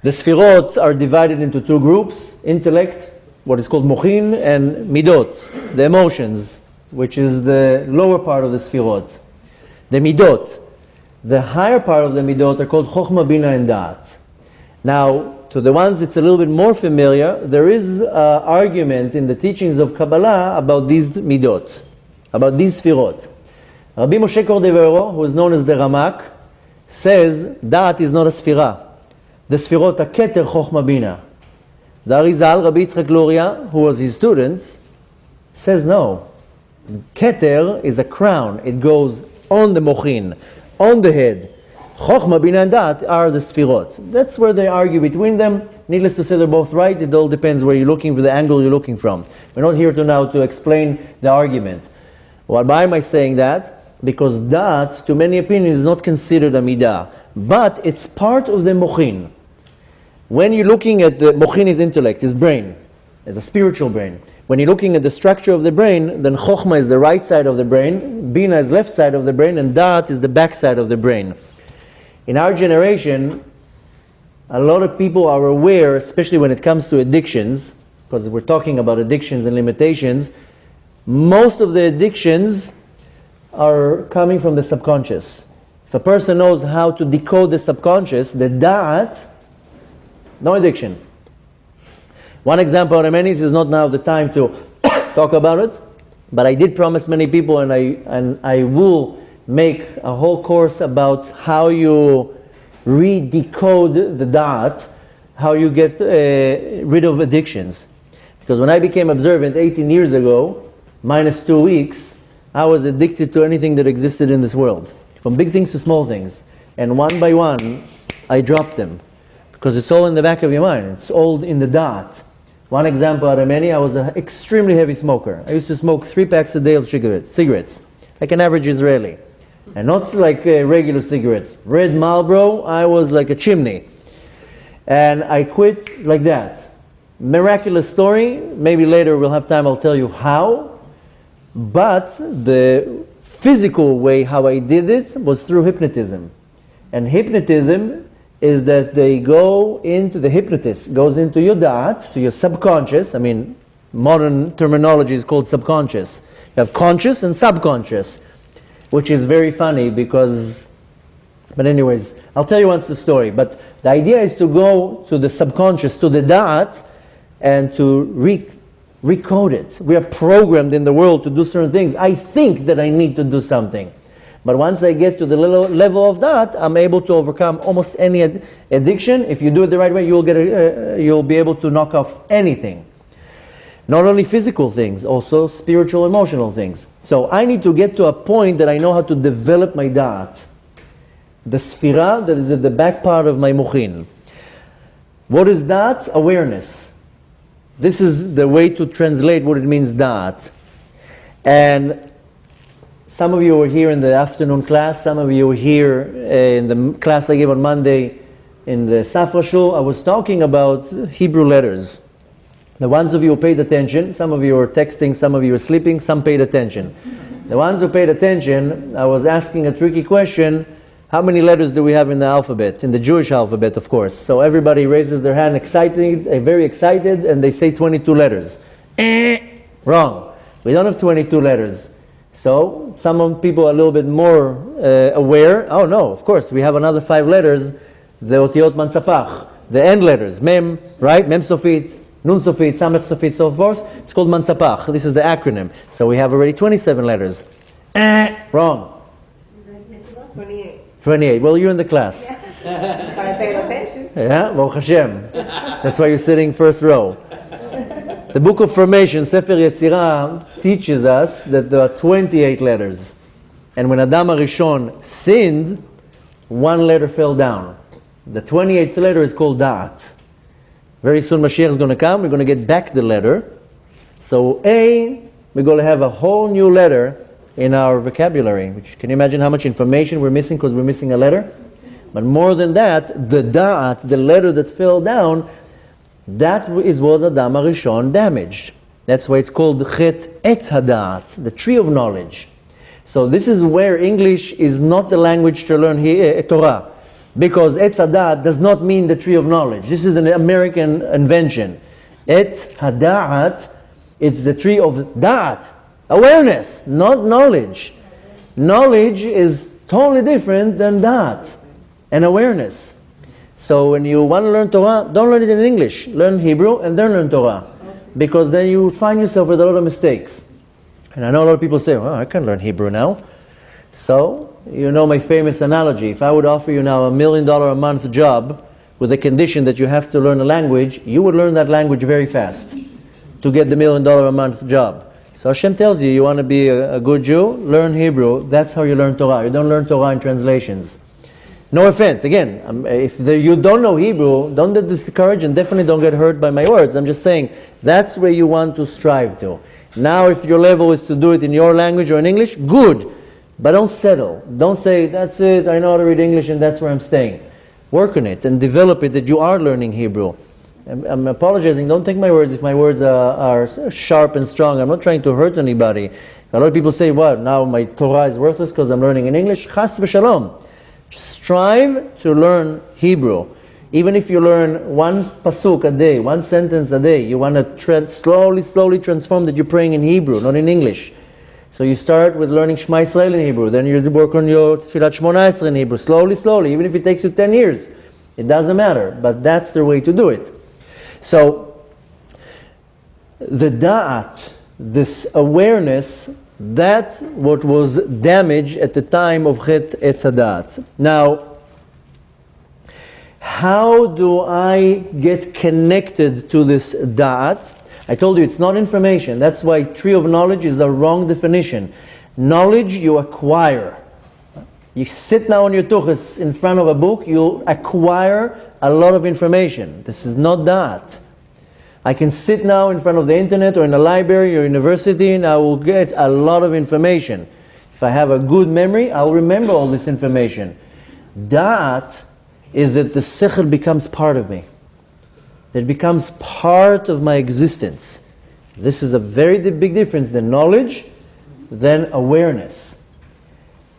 The Sfirot are divided into two groups: intellect, what is called mochin, and midot, the emotions, which is the lower part of the Sfirot. The midot, the higher part of the midot, are called chokhmah, bina, and da'at. Now, to the ones it's a little bit more familiar, there is an argument in the teachings of Kabbalah about these midot, about these Sfirot. Rabbi Moshe Cordovero, who is known as the Ramak, says da'at is not a Sfira. The Sfirot are keter, chokhmah, bina. The Arizal, Rabbi Yitzchak Luria, who was his student, says no. Keter is a crown. It goes on the mochin, on the head. Chokhmah, bina, and da'at are the Sfirot. That's where they argue between them. Needless to say, they're both right. It all depends where you're looking, for the angle you're looking from. We're not here now to explain the argument. Why am I saying that? Because da'at, to many opinions, is not considered a midah, but it's part of the mochin. When you're looking at the mochin is intellect, is brain, is a spiritual brain. When you're looking at the structure of the brain, then chokhmah is the right side of the brain, bina is left side of the brain, and da'at is the back side of the brain. In our generation, a lot of people are aware, especially when it comes to addictions, because we're talking about addictions and limitations, most of the addictions are coming from the subconscious. If a person knows how to decode the subconscious, the da'at, no addiction. One example out of many, this is not now the time to talk about it, but I did promise many people, and I will make a whole course about how you re-decode the dot, how you get rid of addictions. Because when I became observant 18 years ago, minus 2 weeks, I was addicted to anything that existed in this world. From big things to small things. And one by one, I dropped them. Because it's all in the back of your mind. It's all in the dot. One example out of many, I was an extremely heavy smoker. I used to smoke 3 packs a day of cigarettes. Like an average Israeli. And not like regular cigarettes. Red Marlboro, I was like a chimney. And I quit like that. Miraculous story. Maybe later we'll have time, I'll tell you how. But the physical way how I did it was through hypnotism. And hypnotism is that they go into, the hypnotist goes into your dot, to your subconscious. I mean, modern terminology is called subconscious. You have conscious and subconscious, which is very funny because, but anyways, I'll tell you once the story. But the idea is to go to the subconscious, to the dot, and to recode it. We are programmed in the world to do certain things. I think that I need to do something. But once I get to the level of that, I'm able to overcome almost any addiction. If you do it the right way, you'll be able to knock off anything. Not only physical things, also spiritual, emotional things. So I need to get to a point that I know how to develop my da'at. The sphira that is at the back part of my mochin. What is da'at? Awareness. This is the way to translate what it means da'at. And some of you were here in the afternoon class, some of you were here in the class I gave on Monday in the Safra Shul. I was talking about Hebrew letters. The ones of you who paid attention, some of you were texting, some of you were sleeping, some paid attention. The ones who paid attention, I was asking a tricky question: how many letters do we have in the alphabet? In the Jewish alphabet, of course. So everybody raises their hand, very excited, and they say 22 letters. Wrong. We don't have 22 letters. So some people are a little bit more aware. Oh no, of course, we have another 5 letters, the Otiot Mansapach, the end letters, Mem, right? Mem Sofit, Nun Sofit, Samech Sofit, so forth. It's called Mansapach. This is the acronym. So we have already 27 letters. Wrong. 28. Well, you're in the class.
I paid attention.
Yeah, Baruch Hashem. That's why you're sitting first row. The book of Formation, Sefer Yetzirah, teaches us that there are 28 letters. And when Adam HaRishon sinned, 1 letter fell down. The 28th letter is called Da'at. Very soon Mashiach is going to come, we're going to get back the letter. So A, we're going to have a whole new letter in our vocabulary. Which, can you imagine how much information we're missing because we're missing a letter? But more than that, the Da'at, the letter that fell down, that is what Adam HaRishon damaged. That's why it's called Chet Etz HaDa'at, the tree of knowledge. So this is where English is not the language to learn Torah. Because Etz HaDa'at does not mean the tree of knowledge. This is an American invention. Etz HaDa'at, it's the tree of Da'at. Awareness, not knowledge. Knowledge is totally different than Da'at and awareness. So when you want to learn Torah, don't learn it in English. Learn Hebrew and then learn Torah. Because then you find yourself with a lot of mistakes. And I know a lot of people say, well, I can learn Hebrew now. So, you know my famous analogy. If I would offer you now $1 million a month job with the condition that you have to learn a language, you would learn that language very fast to get the $1 million a month job. So Hashem tells you, you want to be a good Jew, learn Hebrew. That's how you learn Torah. You don't learn Torah in translations. No offense. Again, if you don't know Hebrew, don't get discouraged and definitely don't get hurt by my words. I'm just saying, that's where you want to strive to. Now, if your level is to do it in your language or in English, good. But don't settle. Don't say, that's it, I know how to read English and that's where I'm staying. Work on it and develop it that you are learning Hebrew. I'm apologizing. Don't take my words if my words are sharp and strong. I'm not trying to hurt anybody. A lot of people say, what, now my Torah is worthless because I'm learning in English? Chas v'shalom. Strive to learn Hebrew. Even if you learn 1 pasuk a day, 1 sentence a day, you want to slowly transform that you're praying in Hebrew, not in English. So you start with learning Shema Yisrael in Hebrew, then you work on your Tfilat Shmona Esrei in Hebrew, slowly, even if it takes you 10 years. It doesn't matter, but that's the way to do it. So, the da'at, this awareness, That's what was damaged at the time of Chet Etz Hadat. Now, how do I get connected to this da'at? I told you it's not information. That's why tree of knowledge is a wrong definition. Knowledge you acquire. You sit now on your tuchus in front of a book, you acquire a lot of information. This is not da'at. I can sit now in front of the internet or in a library or university and I will get a lot of information. If I have a good memory, I'll remember all this information. Da'at is that the sechel becomes part of me. It becomes part of my existence. This is a very big difference than knowledge, than awareness.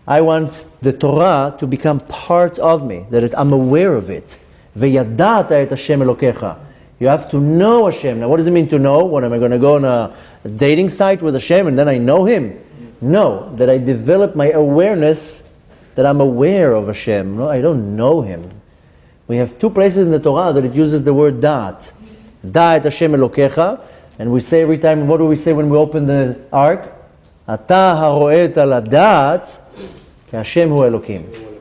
I want the Torah to become part of me, that I'm aware of it. V'yadata et Hashem Elokecha. You have to know Hashem. Now what does it mean to know? What, am I going to go on a dating site with Hashem and then I know Him? No, that I develop my awareness, that I'm aware of Hashem. No, I don't know Him. We have two places in the Torah that it uses the word da'at. Da'at Hashem Elokecha. And we say every time, what do we say when we open the ark? Ata haro'et ala da'at ki Hashem hu Elokim.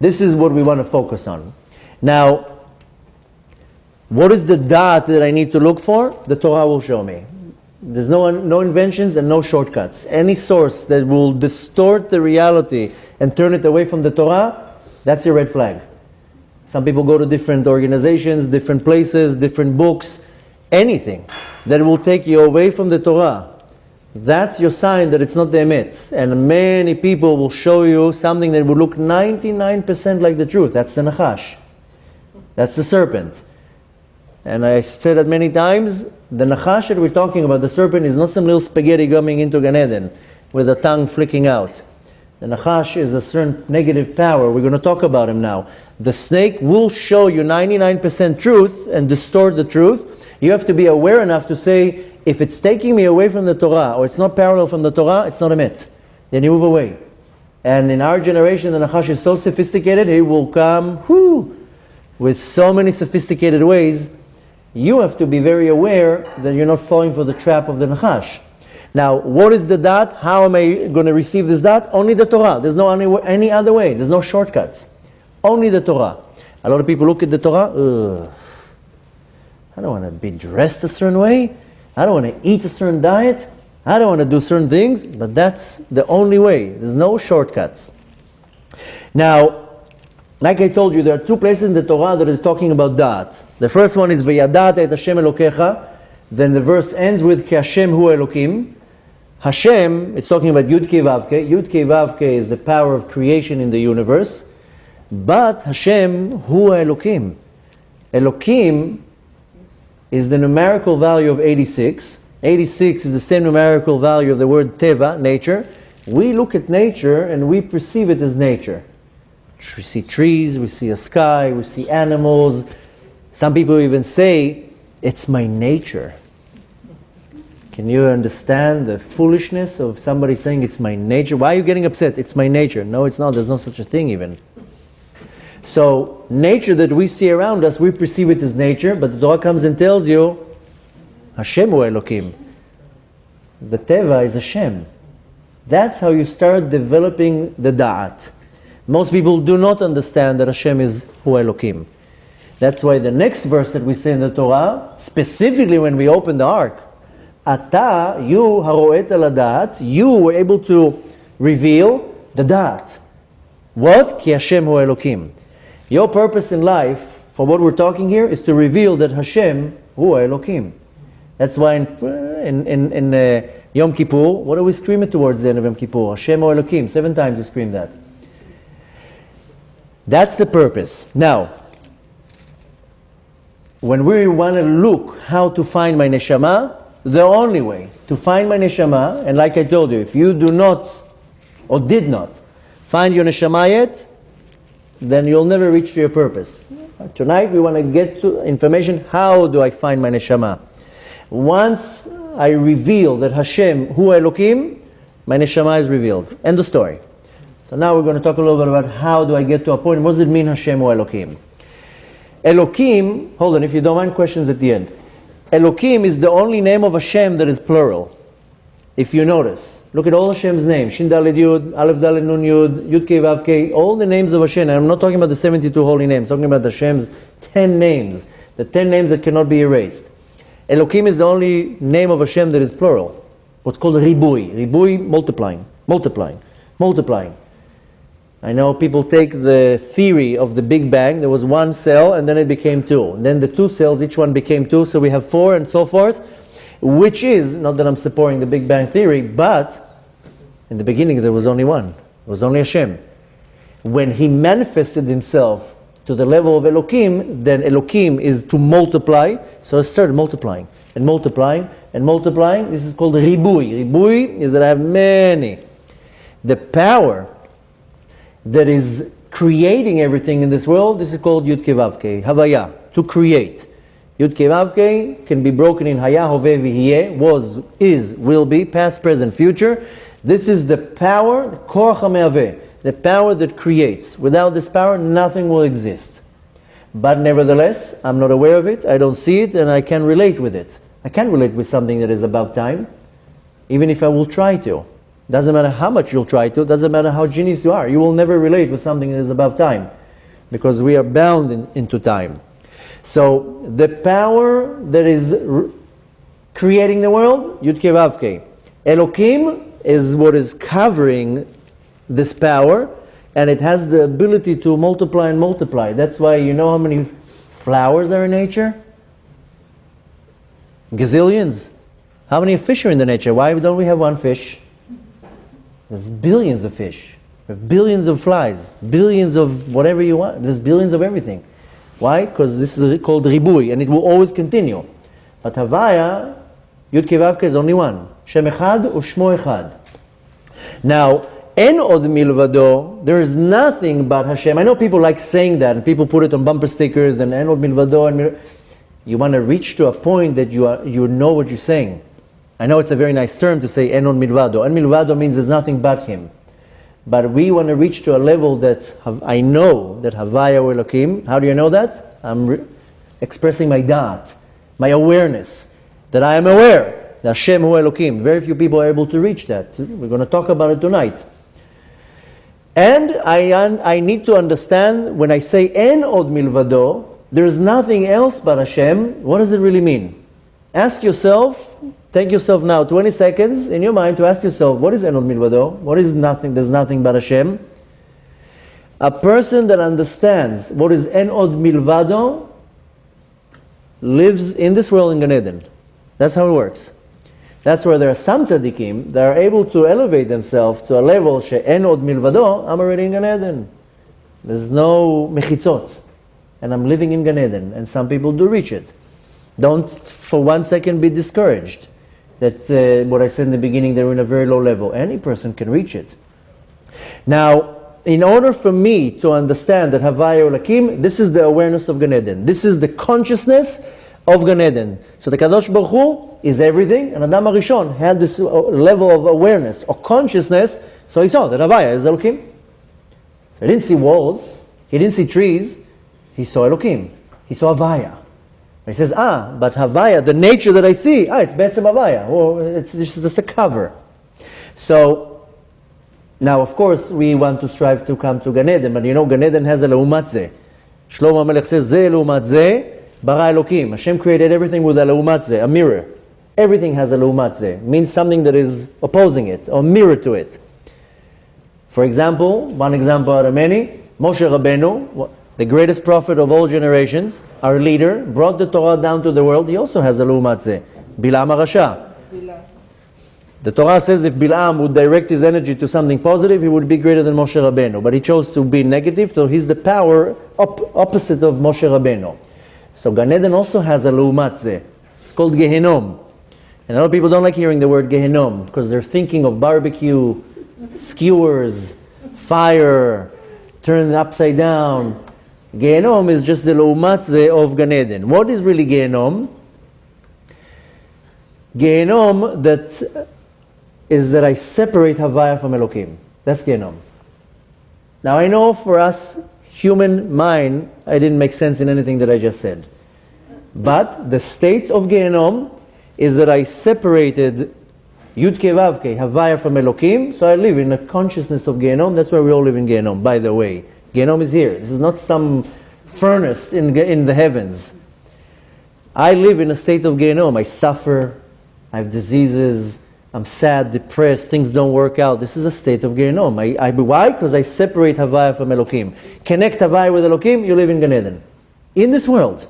This is what we want to focus on. Now, what is the da'at that I need to look for? The Torah will show me. There's no inventions and no shortcuts. Any source that will distort the reality and turn it away from the Torah, that's your red flag. Some people go to different organizations, different places, different books, anything that will take you away from the Torah. That's your sign that it's not the emet. And many people will show you something that will look 99% like the truth. That's the nachash. That's the serpent. And I said that many times, the nachash that we're talking about, the serpent, is not some little spaghetti coming into Gan Eden with a tongue flicking out. The nachash is a certain negative power. We're going to talk about him now. The snake will show you 99% truth and distort the truth. You have to be aware enough to say, if it's taking me away from the Torah, or it's not parallel from the Torah, it's not emet. Then you move away. And in our generation, the nachash is so sophisticated, he will come with so many sophisticated ways. You have to be very aware that you're not falling for the trap of the nachash. Now, what is the da'at? How am I going to receive this da'at? Only the Torah. There's no any other way. There's no shortcuts. Only the Torah. A lot of people look at the Torah, I don't want to be dressed a certain way. I don't want to eat a certain diet. I don't want to do certain things. But that's the only way. There's no shortcuts. Now, like I told you, there are two places in the Torah that is talking about da'at. The first one is V'yadata et Hashem Elokecha. Then the verse ends with Ki Hashem hu Elokim. Hashem, it's talking about Yud Kei Vav Kei. Yud Kei Vav Kei is the power of creation in the universe. But Hashem hu Elokim. Elokim is the numerical value of 86. 86 is the same numerical value of the word Teva, nature. We look at nature and we perceive it as nature. We see trees, we see a sky, we see animals. Some people even say, it's my nature. Can you understand the foolishness of somebody saying it's my nature? Why are you getting upset? It's my nature. No, it's not. There's no such a thing even. So, nature that we see around us, we perceive it as nature, but the Torah comes and tells you, Hashem hu Elokim. The Teva is Hashem. That's how you start developing the da'at. Most people do not understand that Hashem is hu Elokim. That's why the next verse that we say in the Torah, specifically when we open the ark, Ata, you haro'et al da'at, you were able to reveal the da'at. What? Ki Hashem hu Elokim. Your purpose in life, for what we're talking here, is to reveal that Hashem hu Elokim. That's why in Yom Kippur, what do we scream it towards the end of Yom Kippur? Hashem hu Elokim. 7 times we scream that. That's the purpose. Now, when we want to look how to find my neshama, the only way to find my neshama, and like I told you, if you do not or did not find your neshama yet, then you'll never reach to your purpose. Tonight we want to get to information, how do I find my neshama? Once I reveal that Hashem hu Elokim, my neshama is revealed. End of story. So now we're going to talk a little bit about how do I get to a point. What does it mean Hashem hu Elokim? Elokim, hold on, if you don't mind, questions at the end. Elokim is the only name of Hashem that is plural. if you notice, look at all Hashem's names. Shin Daled Yud, Aleph Daled Nun Yud, Yud Kei Vav Kei, all the names of Hashem. And I'm not talking about the 72 holy names, I'm talking about Hashem's 10 names. The 10 names that cannot be erased. Elokim is the only name of Hashem that is plural. What's called Ribui. Ribui, multiplying, multiplying, multiplying. I know people take the theory of the Big Bang. There was one cell and then it became two. And then the two cells, each one became two, so we have four and so forth. Which is, not that I'm supporting the Big Bang theory, but in the beginning there was only one. It was only Hashem. When He manifested Himself to the level of Elokim, then Elokim is to multiply, so it started multiplying and multiplying and multiplying. This is called Ribui. Ribui is that I have many. The power that is creating everything in this world, this is called Yud Kei Vav Kei, Havaya, to create. Yud Kei Vav Kei can be broken in Haya, Hoveh, V'Hiyeh, was, is, will be, past, present, future. This is the power, Korach HaMe'aveh, the power that creates. Without this power, nothing will exist. But nevertheless, I'm not aware of it, I don't see it, and I can't relate with it. I can't relate with something that is above time, even if I will try to. Doesn't matter how much you'll try to, doesn't matter how genius you are. You will never relate with something that is above time, because we are bound into time. So, the power that is creating the world, Yud Kei Vav Kei. Elokim is what is covering this power, and it has the ability to multiply and multiply. That's why you know how many flowers are in nature? Gazillions. How many fish are in the nature? Why don't we have one fish? There's billions of fish. There's billions of flies. Billions of whatever you want. There's billions of everything. Why? Because this is called Ribui, and it will always continue. But Havaya, Yud Kei Vav Kei is only one. Shem Echad U'Shmo Echad. Now, En Od Milvado, there is nothing but Hashem. I know people like saying that, and people put it on bumper stickers, and En Od Milvado, and you want to reach to a point that you know what you're saying. I know it's a very nice term to say En Od Milvado. En Milvado means there's nothing but Him. But we want to reach to a level that I know that Havaya or Elokim. How do you know that? I'm expressing my da'at, my awareness, that I am aware that Hashem Hu Elokim. Very few people are able to reach that. We're going to talk about it tonight. And I need to understand when I say En Od Milvado, there is nothing else but Hashem. What does it really mean? Ask yourself. Take yourself now 20 seconds in your mind to ask yourself, what is En Od Milvado? What is nothing? There's nothing but Hashem. A person that understands what is En Od Milvado lives in this world in Gan Eden. That's how it works. That's where there are some tzaddikim that are able to elevate themselves to a level she'en od milvado, I'm already in Gan Eden. There's no mechitzot. And I'm living in Gan Eden. And some people do reach it. Don't for 1 second be discouraged that what I said in the beginning, they're in a very low level. Any person can reach it. Now, in order for me to understand that Havaya Ulakim, this is the awareness of Gan Eden. This is the consciousness of Gan Eden. So the Kadosh Baruch Hu is everything, and Adam HaRishon had this level of awareness or consciousness, so he saw that Havaya is Elokim. So he didn't see walls, he didn't see trees, he saw Elokim. He saw Havaya. He says, but Havaya, the nature that I see, it's Be'etzem Havaya. Well, it's just a cover. So, now of course we want to strive to come to Gan Eden, but you know Gan Eden has a Leumat Zeh. Shlomo HaMelech says, Zeh Leumat Zeh, Bara Elokim. Hashem created everything with a Leumat Zeh, a mirror. Everything has a Leumat Zeh. Means something that is opposing it, or mirror to it. For example, one example out of many, Moshe Rabbeinu, the greatest prophet of all generations, our leader, brought the Torah down to the world. He also has a Leumat Zeh, Bilam HaRasha. The Torah says if Bilam would direct his energy to something positive, he would be greater than Moshe Rabbeinu. But he chose to be negative, so he's the power opposite of Moshe Rabbeinu. So Gan Eden also has a Leumat Zeh. It's called Gehenom. And a lot of people don't like hearing the word Gehenom because they're thinking of barbecue, skewers, fire, turned upside down. Gehenom is just the Leumat Zeh of Gan Eden. What is really Gehenom? Gehenom is that I separate Havaya from Elokim. That's Gehenom. Now I know for us, human mind, I didn't make sense in anything that I just said. But the state of Gehenom is that I separated Yud Yud Ke Vav Ke, Havaya from Elokim, so I live in a consciousness of Gehenom. That's why we all live in Gehenom, by the way. Gehenom is here. This is not some furnace in the heavens. I live in a state of Gehenom. I suffer, I have diseases, I'm sad, depressed, things don't work out. This is a state of Gehenom. Why? Because I separate Havaya from Elokim. Connect Havaya with Elokim, you live in Gan Eden. In this world.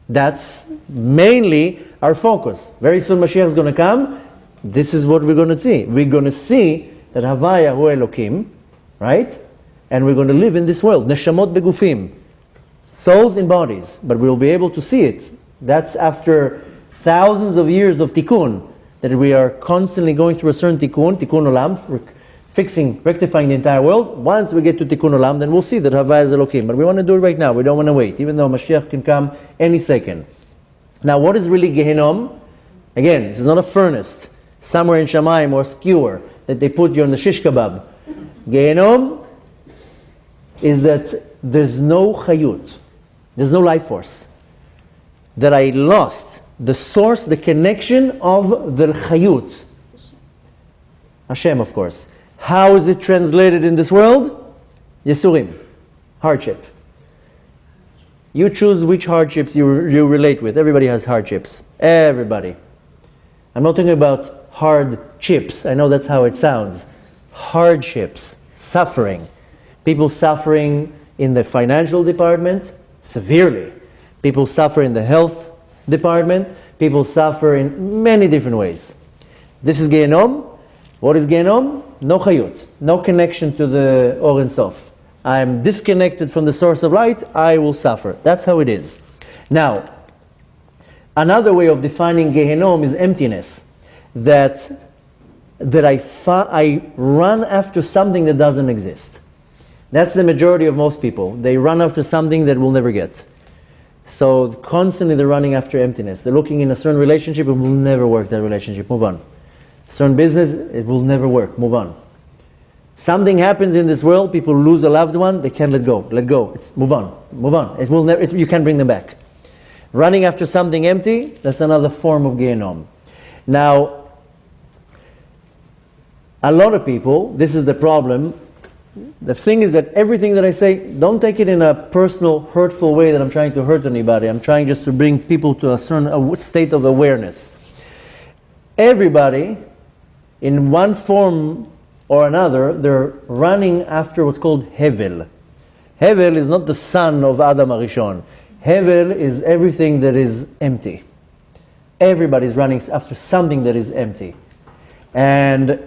That's mainly our focus. Very soon Mashiach is going to come. This is what we're going to see. We're going to see that Havaya hu Elokim, right? And we're going to live in this world. Neshamot begufim. Souls in bodies. But we'll be able to see it. That's after thousands of years of tikkun. That we are constantly going through a certain tikkun olam, rectifying the entire world. Once we get to tikkun olam, then we'll see that Havaya is Elokim. But we want to do it right now. We don't want to wait. Even though Mashiach can come any second. Now what is really Gehenom? Again, this is not a furnace. Somewhere in Shamayim or skewer that they put you on the shish kebab. Gehenom is that there's no chayut. There's no life force. That I lost the source, the connection of the chayut. Hashem, of course. How is it translated in this world? Yesurim. Hardship. You choose which hardships you relate with. Everybody has hardships. Everybody. I'm not talking about hard chips. I know that's how it sounds. Hardships. Suffering. People suffering in the financial department severely. People suffer in the health department. People suffer in many different ways. This is Gehenom. What is Gehenom? No chayut. No connection to the Or Ein Sof. I'm disconnected from the source of light. I will suffer. That's how it is. Now, another way of defining Gehenom is emptiness. That I run after something that doesn't exist. That's the majority of most people. They run after something that we'll never get. So constantly they're running after emptiness. They're looking in a certain relationship, it will never work, that relationship. Move on. Certain business, it will never work. Move on. Something happens in this world, people lose a loved one, they can't let go. Let go. Move on. Move on. It will never. You can't bring them back. Running after something empty, that's another form of Gehenom. Now, a lot of people, this is the problem. The thing is that everything that I say, don't take it in a personal, hurtful way that I'm trying to hurt anybody. I'm trying just to bring people to a certain state of awareness. Everybody, in one form or another, they're running after what's called Hevel. Hevel is not the son of Adam Arishon. Hevel is everything that is empty. Everybody's running after something that is empty. And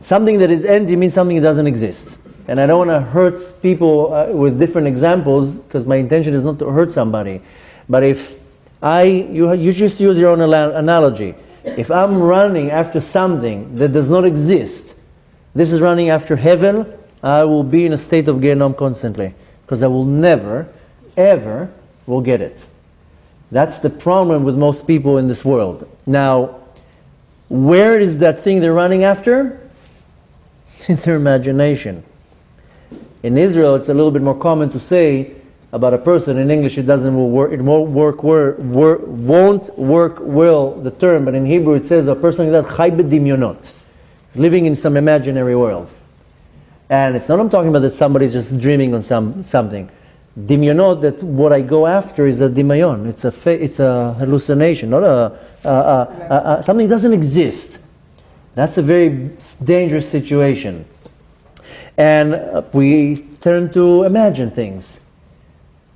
something that is empty means something that doesn't exist. And I don't want to hurt people with different examples, because my intention is not to hurt somebody. But if you just use your own analogy. If I'm running after something that does not exist, this is running after heaven, I will be in a state of Gehenom constantly. Because I will never, ever will get it. That's the problem with most people in this world. Now, where is that thing they're running after? In their imagination. In Israel, it's a little bit more common to say about a person. In English, it won't work well, the term, but in Hebrew it says a person that chai b'dimyonot. He's living in some imaginary world. And it's not I'm talking about that somebody's just dreaming on something. Dimyonot, that what I go after is a dimayon. It's a hallucination, not something doesn't exist. That's a very dangerous situation. And we turn to imagine things.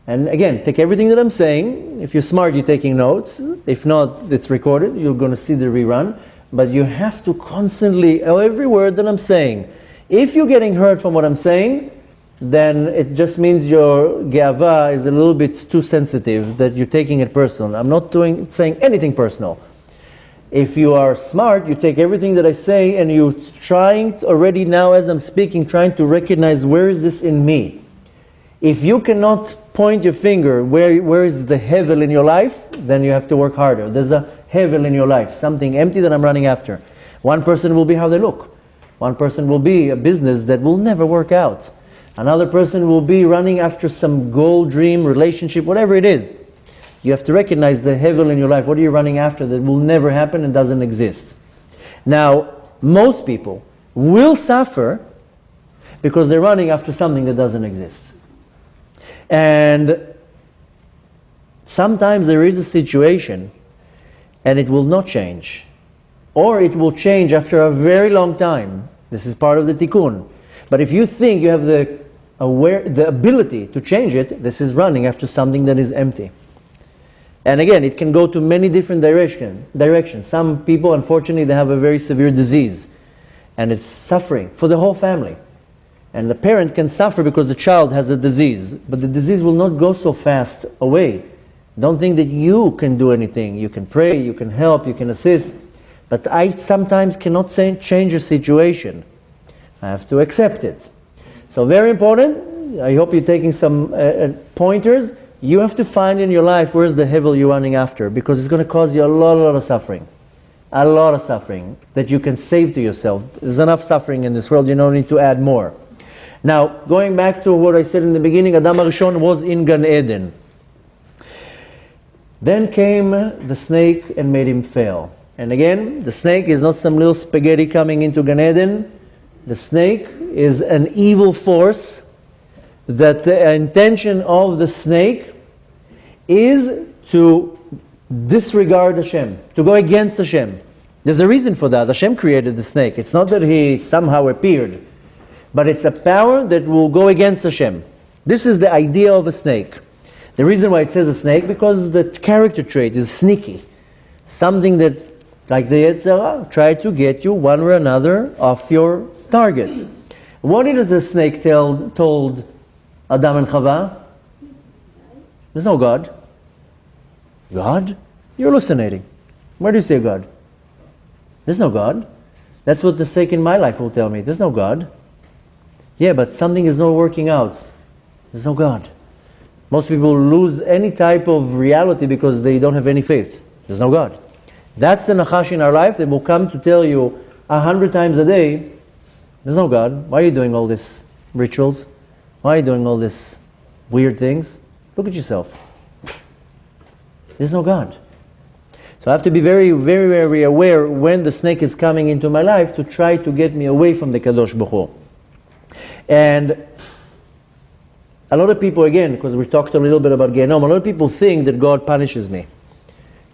And again, take everything that I'm saying. If you're smart, you're taking notes. If not, it's recorded. You're going to see the rerun. But you have to constantly, every word that I'm saying. If you're getting hurt from what I'm saying, then it just means your geava is a little bit too sensitive, that you're taking it personal. I'm not saying anything personal. If you are smart, you take everything that I say and you're trying already now as I'm speaking, trying to recognize where is this in me. If you cannot point your finger where is the hevel in your life, then you have to work harder. There's a hevel in your life, something empty that I'm running after. One person will be how they look. One person will be a business that will never work out. Another person will be running after some goal, dream, relationship, whatever it is. You have to recognize the hevel in your life. What are you running after that will never happen and doesn't exist? Now, most people, will suffer because they're running after something that doesn't exist. And sometimes there is a situation and it will not change. Or it will change after a very long time. This is part of the tikkun. But if you think you have the ability to change it, this is running after something that is empty. And again, it can go to many different directions. Some people, unfortunately, they have a very severe disease. And it's suffering for the whole family. And the parent can suffer because the child has a disease. But the disease will not go so fast away. Don't think that you can do anything. You can pray, you can help, you can assist. But I sometimes cannot change a situation. I have to accept it. So very important. I hope you're taking some pointers. You have to find in your life where's the hevel you're running after, because it's going to cause you a lot of suffering. A lot of suffering that you can save to yourself. There's enough suffering in this world, you don't need to add more. Now, going back to what I said in the beginning, Adam HaRishon was in Gan Eden. Then came the snake and made him fail. And again, the snake is not some little spaghetti coming into Gan Eden. The snake is an evil force that the intention of the snake is to disregard Hashem, to go against Hashem. There's a reason for that. Hashem created the snake. It's not that he somehow appeared, but it's a power that will go against Hashem. This is the idea of a snake. The reason why it says a snake, because the character trait is sneaky. Something that, like the Yetzirah, try to get you one or another off your target. What did the snake told Adam and Chava? There's no God. God? You're hallucinating. Where do you say God? There's no God. That's what the snake in my life will tell me. There's no God. Yeah, but something is not working out. There's no God. Most people lose any type of reality because they don't have any faith. There's no God. That's the Nachash in our life that will come to tell you 100 times a day, there's no God. Why are you doing all these rituals? Why are you doing all these weird things? Look at yourself. There's no God. So I have to be very, very, very aware when the snake is coming into my life to try to get me away from the Kadosh Baruch Hu. And a lot of people, again, because we talked a little bit about Gehenom, a lot of people think that God punishes me.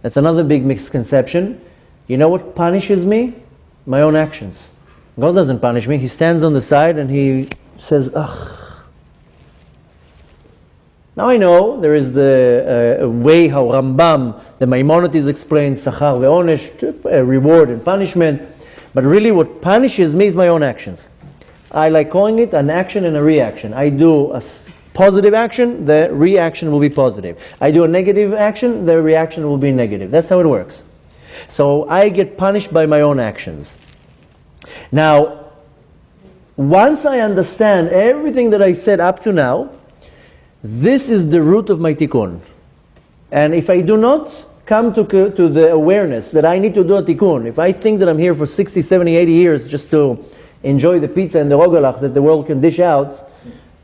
That's another big misconception. You know what punishes me? My own actions. God doesn't punish me. He stands on the side and he says, ugh. Now I know there is the way how Rambam, the Maimonides explains Sachar ve'onesh, reward and punishment. But really what punishes me is my own actions. I like calling it an action and a reaction. I do a positive action, the reaction will be positive. I do a negative action, the reaction will be negative. That's how it works. So I get punished by my own actions. Now, once I understand everything that I said up to now, this is the root of my tikkun. And if I do not come to the awareness that I need to do a tikkun, if I think that I'm here for 60, 70, 80 years just to enjoy the pizza and the rogalach that the world can dish out,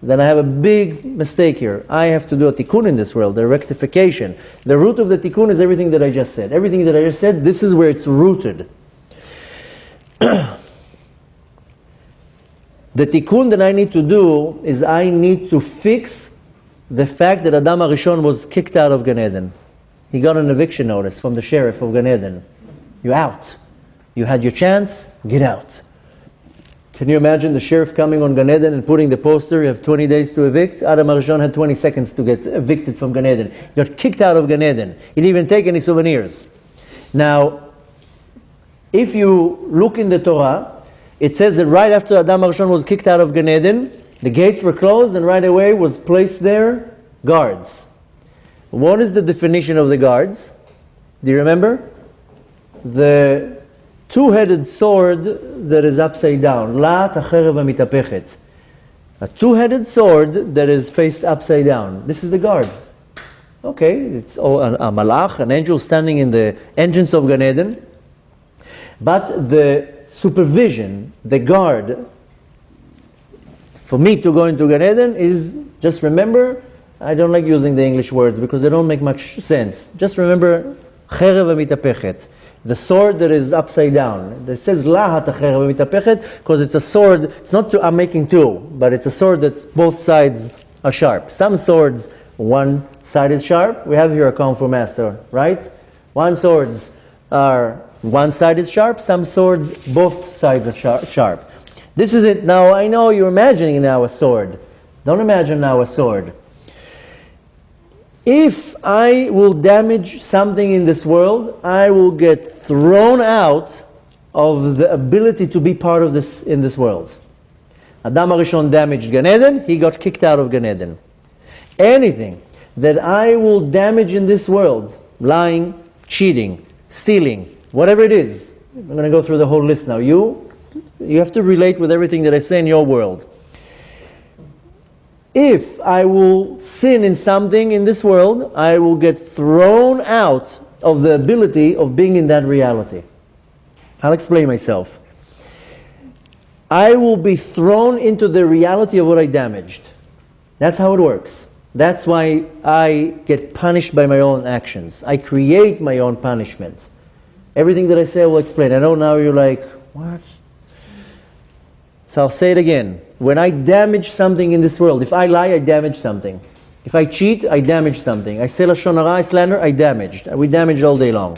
then I have a big mistake here. I have to do a tikkun in this world, a rectification. The root of the tikkun is everything that I just said. Everything that I just said, this is where it's rooted. The tikkun that I need to do is I need to fix the fact that Adam HaRishon was kicked out of Gan Eden. He got an eviction notice from the sheriff of Gan Eden. You're out. You had your chance, get out. Can you imagine the sheriff coming on Gan Eden and putting the poster, you have 20 days to evict? Adam HaRishon had 20 seconds to get evicted from Gan Eden. He got kicked out of Gan Eden. He didn't even take any souvenirs. Now, if you look in the Torah, it says that right after Adam HaRishon was kicked out of Gan Eden, the gates were closed and right away was placed there guards. What is the definition of the guards? Do you remember? The two-headed sword that is upside down. La tacherev mitapechet. A two-headed sword that is faced upside down. This is the guard. Okay, it's a malach, an angel standing in the entrance of Gan Eden. But the supervision, the guard, for me to go into Gan Eden is, just remember, I don't like using the English words because they don't make much sense. Just remember, cherev mitapechet. The sword that is upside down. It says lahat achereva mitapechet because it's a sword. It's not I'm making two, but it's a sword that both sides are sharp. Some swords, one side is sharp. We have here a kung fu master, right? One swords are one side is sharp. Some swords, both sides are sharp. This is it. Now I know you're imagining now a sword. Don't imagine now a sword. If I will damage something in this world, I will get thrown out of the ability to be part of this in this world. Adam HaRishon damaged Gan Eden, he got kicked out of Gan Eden. Anything that I will damage in this world, lying, cheating, stealing, whatever it is, I'm going to go through the whole list now. You have to relate with everything that I say in your world. If I will sin in something in this world, I will get thrown out of the ability of being in that reality. I'll explain myself. I will be thrown into the reality of what I damaged. That's how it works. That's why I get punished by my own actions. I create my own punishment. Everything that I say I will explain. I know now you're like, what? So I'll say it again. When I damage something in this world, if I lie, I damage something. If I cheat, I damage something. I say lashon hara, I slander, I damaged. We damaged all day long.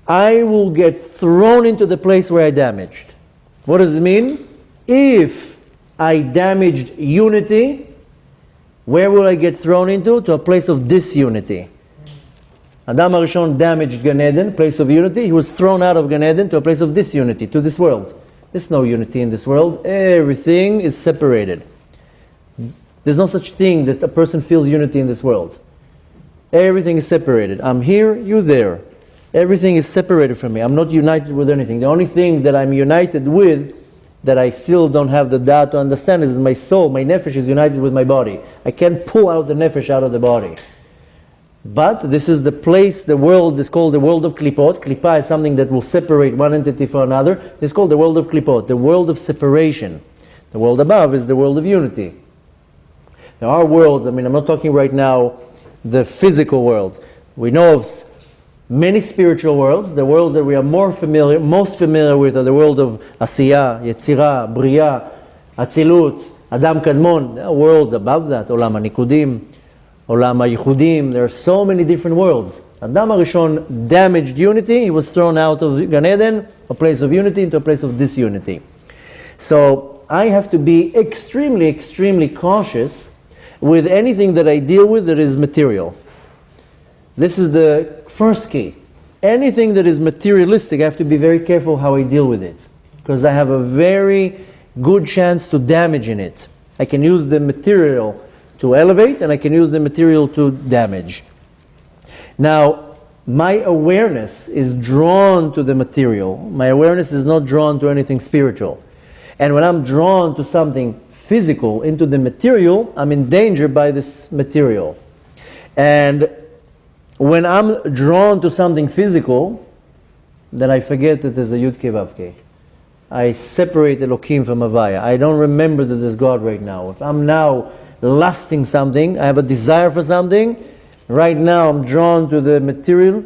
I will get thrown into the place where I damaged. What does it mean? If I damaged unity, where will I get thrown into? To a place of disunity. Adam HaRishon damaged Gan Eden, place of unity. He was thrown out of Gan Eden to a place of disunity, to this world. There's no unity in this world. Everything is separated. There's no such thing that a person feels unity in this world. Everything is separated. I'm here, you're there. Everything is separated from me. I'm not united with anything. The only thing that I'm united with, that I still don't have the data to understand, is my soul. My nefesh is united with my body. I can't pull out the nefesh out of the body. But this is the place, the world is called the world of klipot. Klipa is something that will separate one entity from another. It's called the world of klipot, the world of separation. The world above is the world of unity. There are worlds, I'm not talking right now the physical world. We know of many spiritual worlds. The worlds that we are most familiar with are the world of Asiyah, Yetzirah, Bria, Atzilut, Adam Kadmon. There are worlds above that, Olam HaNikudim, Olam HaYichudim. There are so many different worlds. Adam HaRishon damaged unity. He was thrown out of Gan Eden, a place of unity, into a place of disunity. So I have to be extremely, extremely cautious with anything that I deal with that is material. This is the first key. Anything that is materialistic, I have to be very careful how I deal with it, because I have a very good chance to damage in it. I can use the material to elevate, and I can use the material to damage. Now, my awareness is drawn to the material. My awareness is not drawn to anything spiritual. And when I'm drawn to something physical, into the material, I'm in danger by this material. And when I'm drawn to something physical, then I forget that there's a Yud Kei Vav Kei. I separate Elokim from Havaya. I don't remember that there's God right now. If I'm now lusting something, I have a desire for something, right now I'm drawn to the material,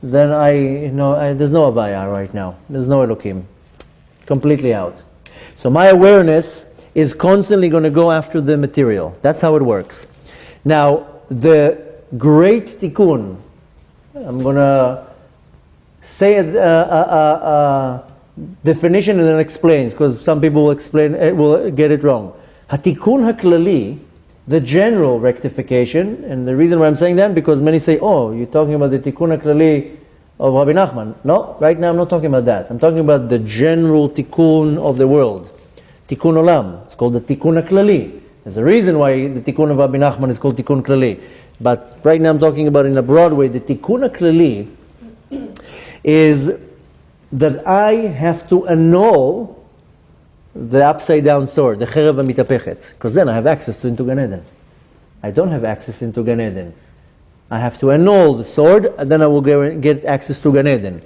then there's no Havaya right now. There's no Elokim. Completely out. So my awareness is constantly going to go after the material. That's how it works. Now, the great tikkun, I'm going to say a definition and then explains, because some people will get it wrong. Hatikun haklali, the general rectification, and the reason why I'm saying that, because many say, oh, you're talking about the tikkun haklali of Rabbi Nachman. No, right now I'm not talking about that. I'm talking about the general tikkun of the world. Tikkun olam. It's called the tikkun haklali. There's a reason why the tikkun of Rabbi Nachman is called tikkun klali. But right now I'm talking about in a broad way. The tikkun haklali is that I have to annul the upside down sword, the cherev mitapechet, because then I have access into Gan Eden. I don't have access into Gan Eden. I have to annul the sword, and then I will get access to Gan Eden.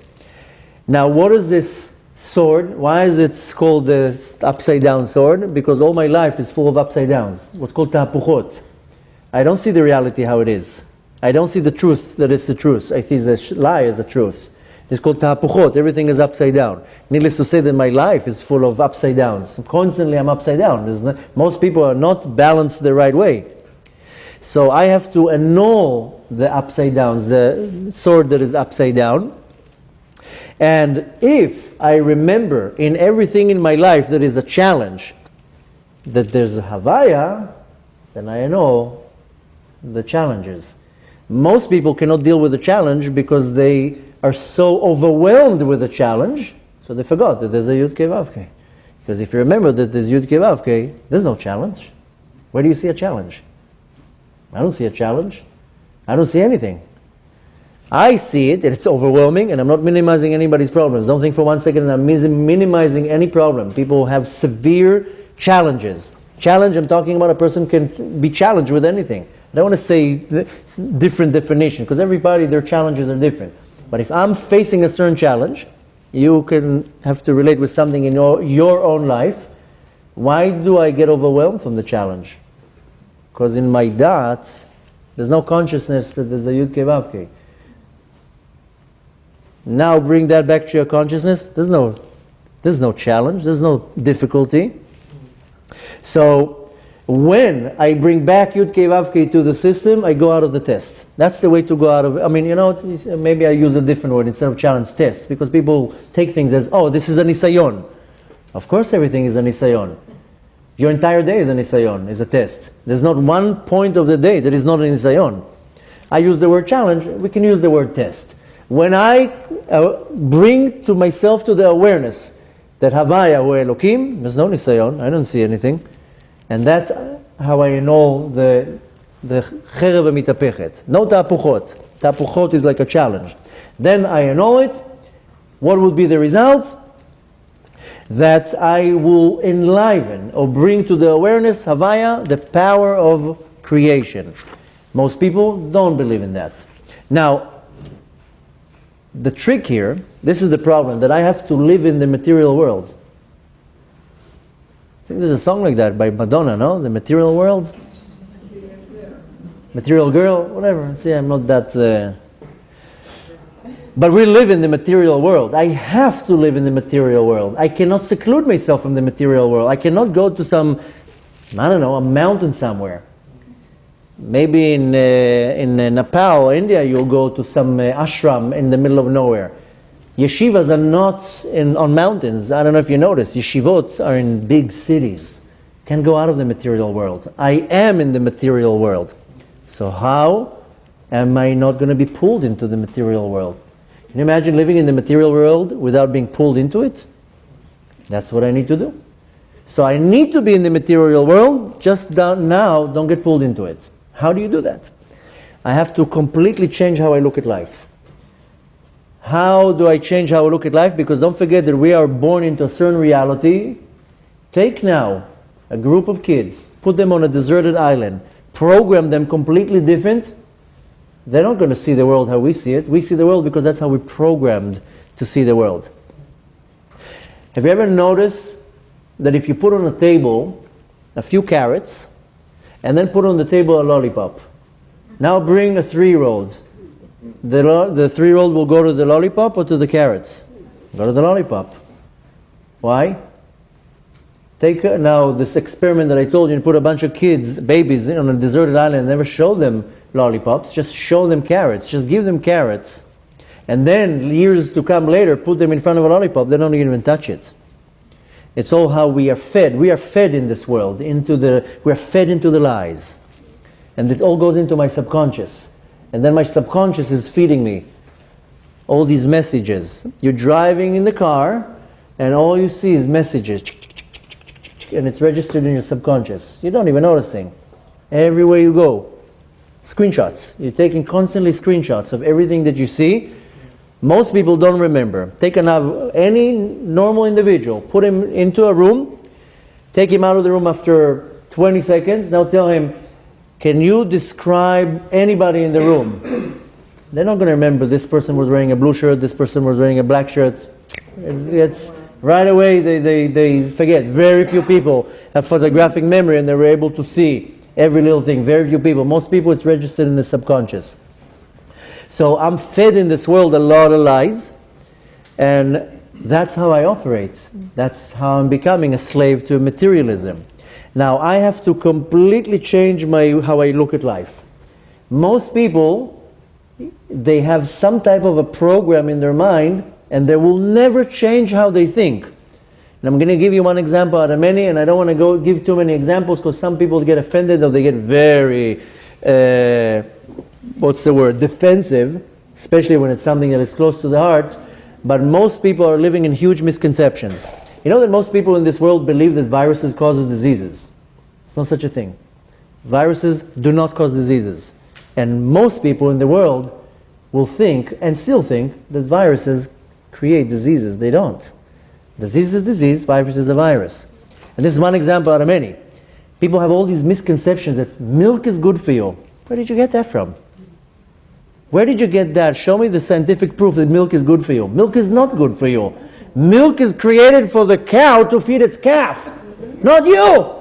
Now, what is this sword? Why is it called the upside down sword? Because all my life is full of upside downs, what's called tahapuchot. I don't see the reality how it is. I don't see the truth that is the truth. I see the lie as the truth. It's called tahapuchot. Everything is upside down. Needless to say that my life is full of upside downs. Constantly I'm upside down. Most people are not balanced the right way. So I have to annul the upside downs, the sword that is upside down. And if I remember in everything in my life that is a challenge, that there's a Havaya, then I know the challenges. Most people cannot deal with the challenge because they are so overwhelmed with the challenge, so they forgot that there's a Yud Kei Vav Kei. Because if you remember that there's Yud Kei Vav Kei, there's no challenge. Where do you see a challenge? I don't see a challenge. I don't see anything. I see it, and it's overwhelming, and I'm not minimizing anybody's problems. Don't think for 1 second that I'm minimizing any problem. People have severe challenges. Challenge, I'm talking about a person can be challenged with anything. I don't want to say different definition, because everybody, their challenges are different. But if I'm facing a certain challenge, you can have to relate with something in your own life. Why do I get overwhelmed from the challenge? Because in my da'at, there's no consciousness that there's a Yud Kei Vav Kei. Now bring that back to your consciousness. There's no challenge. There's no difficulty. So when I bring back Yud Kei Vav Kei to the system, I go out of the test. That's the way to go out of it. I mean, maybe I use a different word instead of challenge, test, because people take things as, oh, this is a nisayon. Of course everything is a nisayon. Your entire day is a nisayon, is a test. There's not one point of the day that is not a nisayon. I use the word challenge, we can use the word test. When I bring to myself to the awareness that Havaya hu Elokim, there's no nisayon, I don't see anything. And that's how I annul the cherev mitapechet. No tapuchot. Tapuchot is like a challenge. Then I annul it. What would be the result? That I will enliven or bring to the awareness, Havaya, the power of creation. Most people don't believe in that. Now, the trick here, this is the problem, that I have to live in the material world. I think there's a song like that by Madonna, no? The material world? Material girl, whatever. See, I'm not that... But we live in the material world. I have to live in the material world. I cannot seclude myself from the material world. I cannot go to some, I don't know, a mountain somewhere. Maybe in Nepal, India, you'll go to some ashram in the middle of nowhere. Yeshivas are not on mountains. I don't know if you noticed. Yeshivot are in big cities. Can't go out of the material world. I am in the material world. So how am I not going to be pulled into the material world? Can you imagine living in the material world without being pulled into it? That's what I need to do. So I need to be in the material world, just now, don't get pulled into it. How do you do that? I have to completely change how I look at life. How do I change how I look at life? Because don't forget that we are born into a certain reality. Take now a group of kids, put them on a deserted island, program them completely different. They're not going to see the world how we see it. We see the world because that's how we're programmed to see the world. Have you ever noticed that if you put on a table a few carrots and then put on the table a lollipop, now bring a 3-year-old. The 3-year-old will go to the lollipop or to the carrots? Go to the lollipop. Why? Take now this experiment that I told you, and put a bunch of kids, babies, on a deserted island and never show them lollipops, just show them carrots, just give them carrots, and then years to come later put them in front of a lollipop, they don't even touch it. It's all how we are fed. We are fed in this world, we are fed into the lies, and it all goes into my subconscious, and then my subconscious is feeding me all these messages. You're driving in the car and all you see is messages, and it's registered in your subconscious. You don't even notice thing. Everywhere you go, screenshots. You're taking constantly screenshots of everything that you see. Most people don't remember. Take any normal individual, put him into a room, take him out of the room after 20 seconds, now tell him, can you describe anybody in the room? They're not going to remember this person was wearing a blue shirt, this person was wearing a black shirt. It's right away they forget. Very few people have photographic memory and they're able to see every little thing. Very few people. Most people it's registered in the subconscious. So I'm fed in this world a lot of lies, and that's how I operate. That's how I'm becoming a slave to materialism. Now I have to completely change how I look at life. Most people, they have some type of a program in their mind, and they will never change how they think. And I'm going to give you one example out of many, and I don't want to give too many examples because some people get offended or they get very, defensive, especially when it's something that is close to the heart. But most people are living in huge misconceptions. You know that most people in this world believe that viruses causes diseases. It's not such a thing. Viruses do not cause diseases. And most people in the world will think, and still think, that viruses create diseases. They don't. Disease is disease, virus is a virus. And this is one example out of many. People have all these misconceptions that milk is good for you. Where did you get that from? Where did you get that? Show me the scientific proof that milk is good for you. Milk is not good for you. Milk is created for the cow to feed its calf, not you.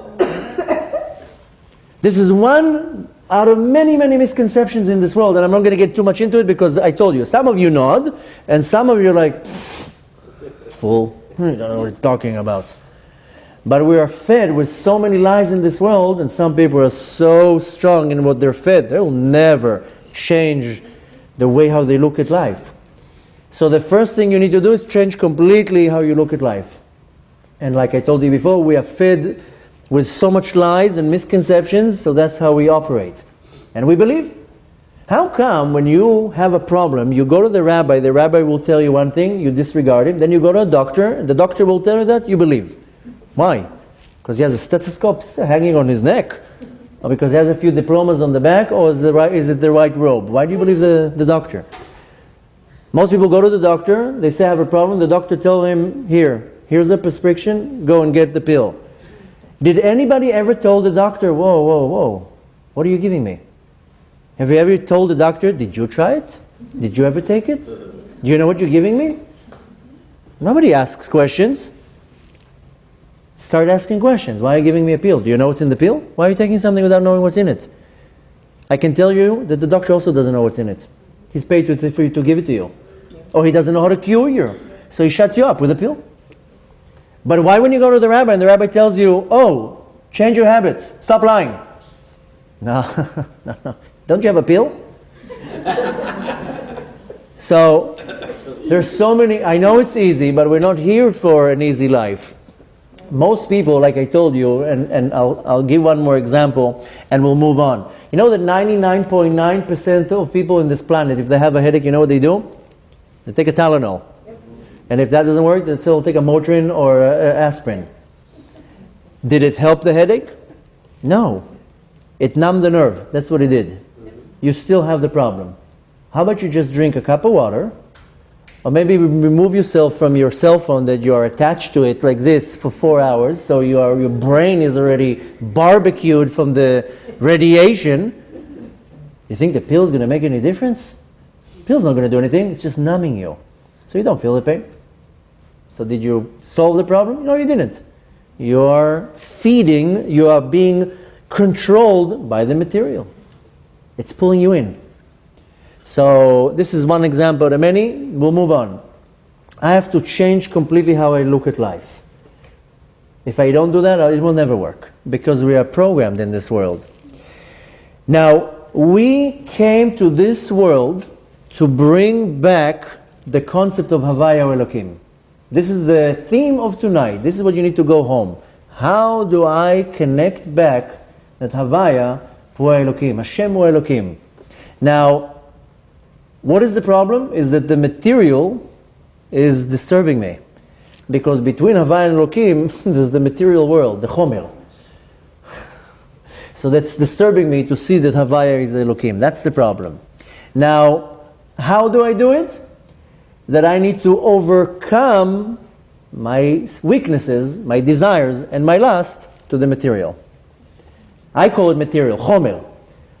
This is one out of many, many misconceptions in this world, and I'm not going to get too much into it because I told you, some of you nod, and some of you are like, fool. I don't know what you're talking about. But we are fed with so many lies in this world, and some people are so strong in what they're fed, they will never change the way how they look at life. So the first thing you need to do is change completely how you look at life. And like I told you before, we are fed with so much lies and misconceptions, so that's how we operate. And we believe. How come when you have a problem, you go to the rabbi will tell you one thing, you disregard it, then you go to a doctor, and the doctor will tell you that, you believe. Why? Because he has a stethoscope hanging on his neck? Or because he has a few diplomas on the back? Or is it the right robe? Why do you believe the doctor? Most people go to the doctor, they say I have a problem, the doctor tells him, here's a prescription, go and get the pill. Did anybody ever told the doctor, whoa, what are you giving me? Have you ever told the doctor, did you try it? Did you ever take it? Do you know what you're giving me? Nobody asks questions. Start asking questions. Why are you giving me a pill? Do you know what's in the pill? Why are you taking something without knowing what's in it? I can tell you that the doctor also doesn't know what's in it. He's paid for you to give it to you. Or he doesn't know how to cure you. So he shuts you up with a pill. But why when you go to the rabbi and the rabbi tells you, change your habits, stop lying. No. Don't you have a pill? So, there's so many, I know it's easy, but we're not here for an easy life. Most people, like I told you, and I'll give one more example, and we'll move on. You know that 99.9% of people in this planet, if they have a headache, you know what they do? They take a Tylenol. And if that doesn't work, then they'll take a Motrin or aspirin. Did it help the headache? No. It numbed the nerve. That's what it did. You still have the problem. How about you just drink a cup of water, or maybe remove yourself from your cell phone that you are attached to it like this for 4 hours, so your brain is already barbecued from the radiation. You think the pill is going to make any difference? The pill's not going to do anything. It's just numbing you. So you don't feel the pain. So did you solve the problem? No, you didn't. You are being controlled by the material. It's pulling you in. So this is one example out of many. We'll move on. I have to change completely how I look at life. If I don't do that, it will never work, because we are programmed in this world. Now, we came to this world to bring back the concept of Havaya Elokim. This is the theme of tonight. This is what you need to go home. How do I connect back that Havaya Hu Elokim, Hashem Hu Elokim? Now, what is the problem? Is that the material is disturbing me. Because between Havaya and Elokim, there's the material world, the Chomer. So that's disturbing me to see that Havaya is Elokim. That's the problem. Now, how do I do it? That I need to overcome my weaknesses, my desires, and my lust to the material. I call it material, Chomer.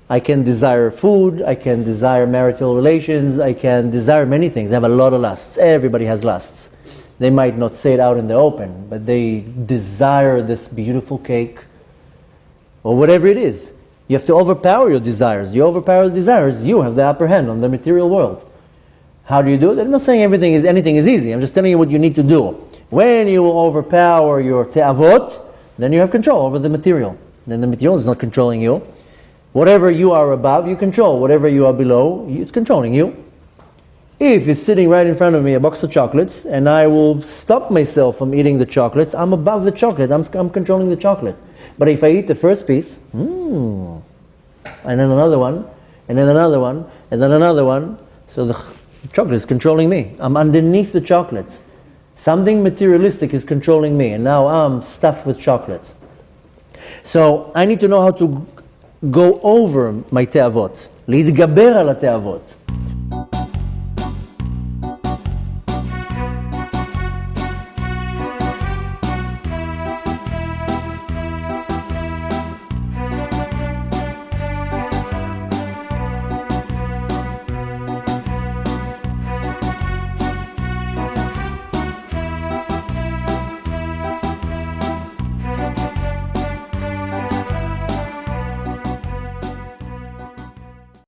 I can desire food, I can desire marital relations, I can desire many things. I have a lot of lusts. Everybody has lusts. They might not say it out in the open, but they desire this beautiful cake, or whatever it is. You have to overpower your desires. You overpower your desires, you have the upper hand on the material world. How do you do it? I'm not saying anything is easy. I'm just telling you what you need to do. When you overpower your te'avot, then you have control over the material. Then the material is not controlling you. Whatever you are above, you control. Whatever you are below, it's controlling you. If it's sitting right in front of me a box of chocolates, and I will stop myself from eating the chocolates, I'm above the chocolate. I'm controlling the chocolate. But if I eat the first piece, and then another one, and then another one, and then another one, so the chocolate is controlling me. I'm underneath the chocolate. Something materialistic is controlling me, and now I'm stuffed with chocolates. So I need to know how to go over my te'avot. להתגבר על התאוות.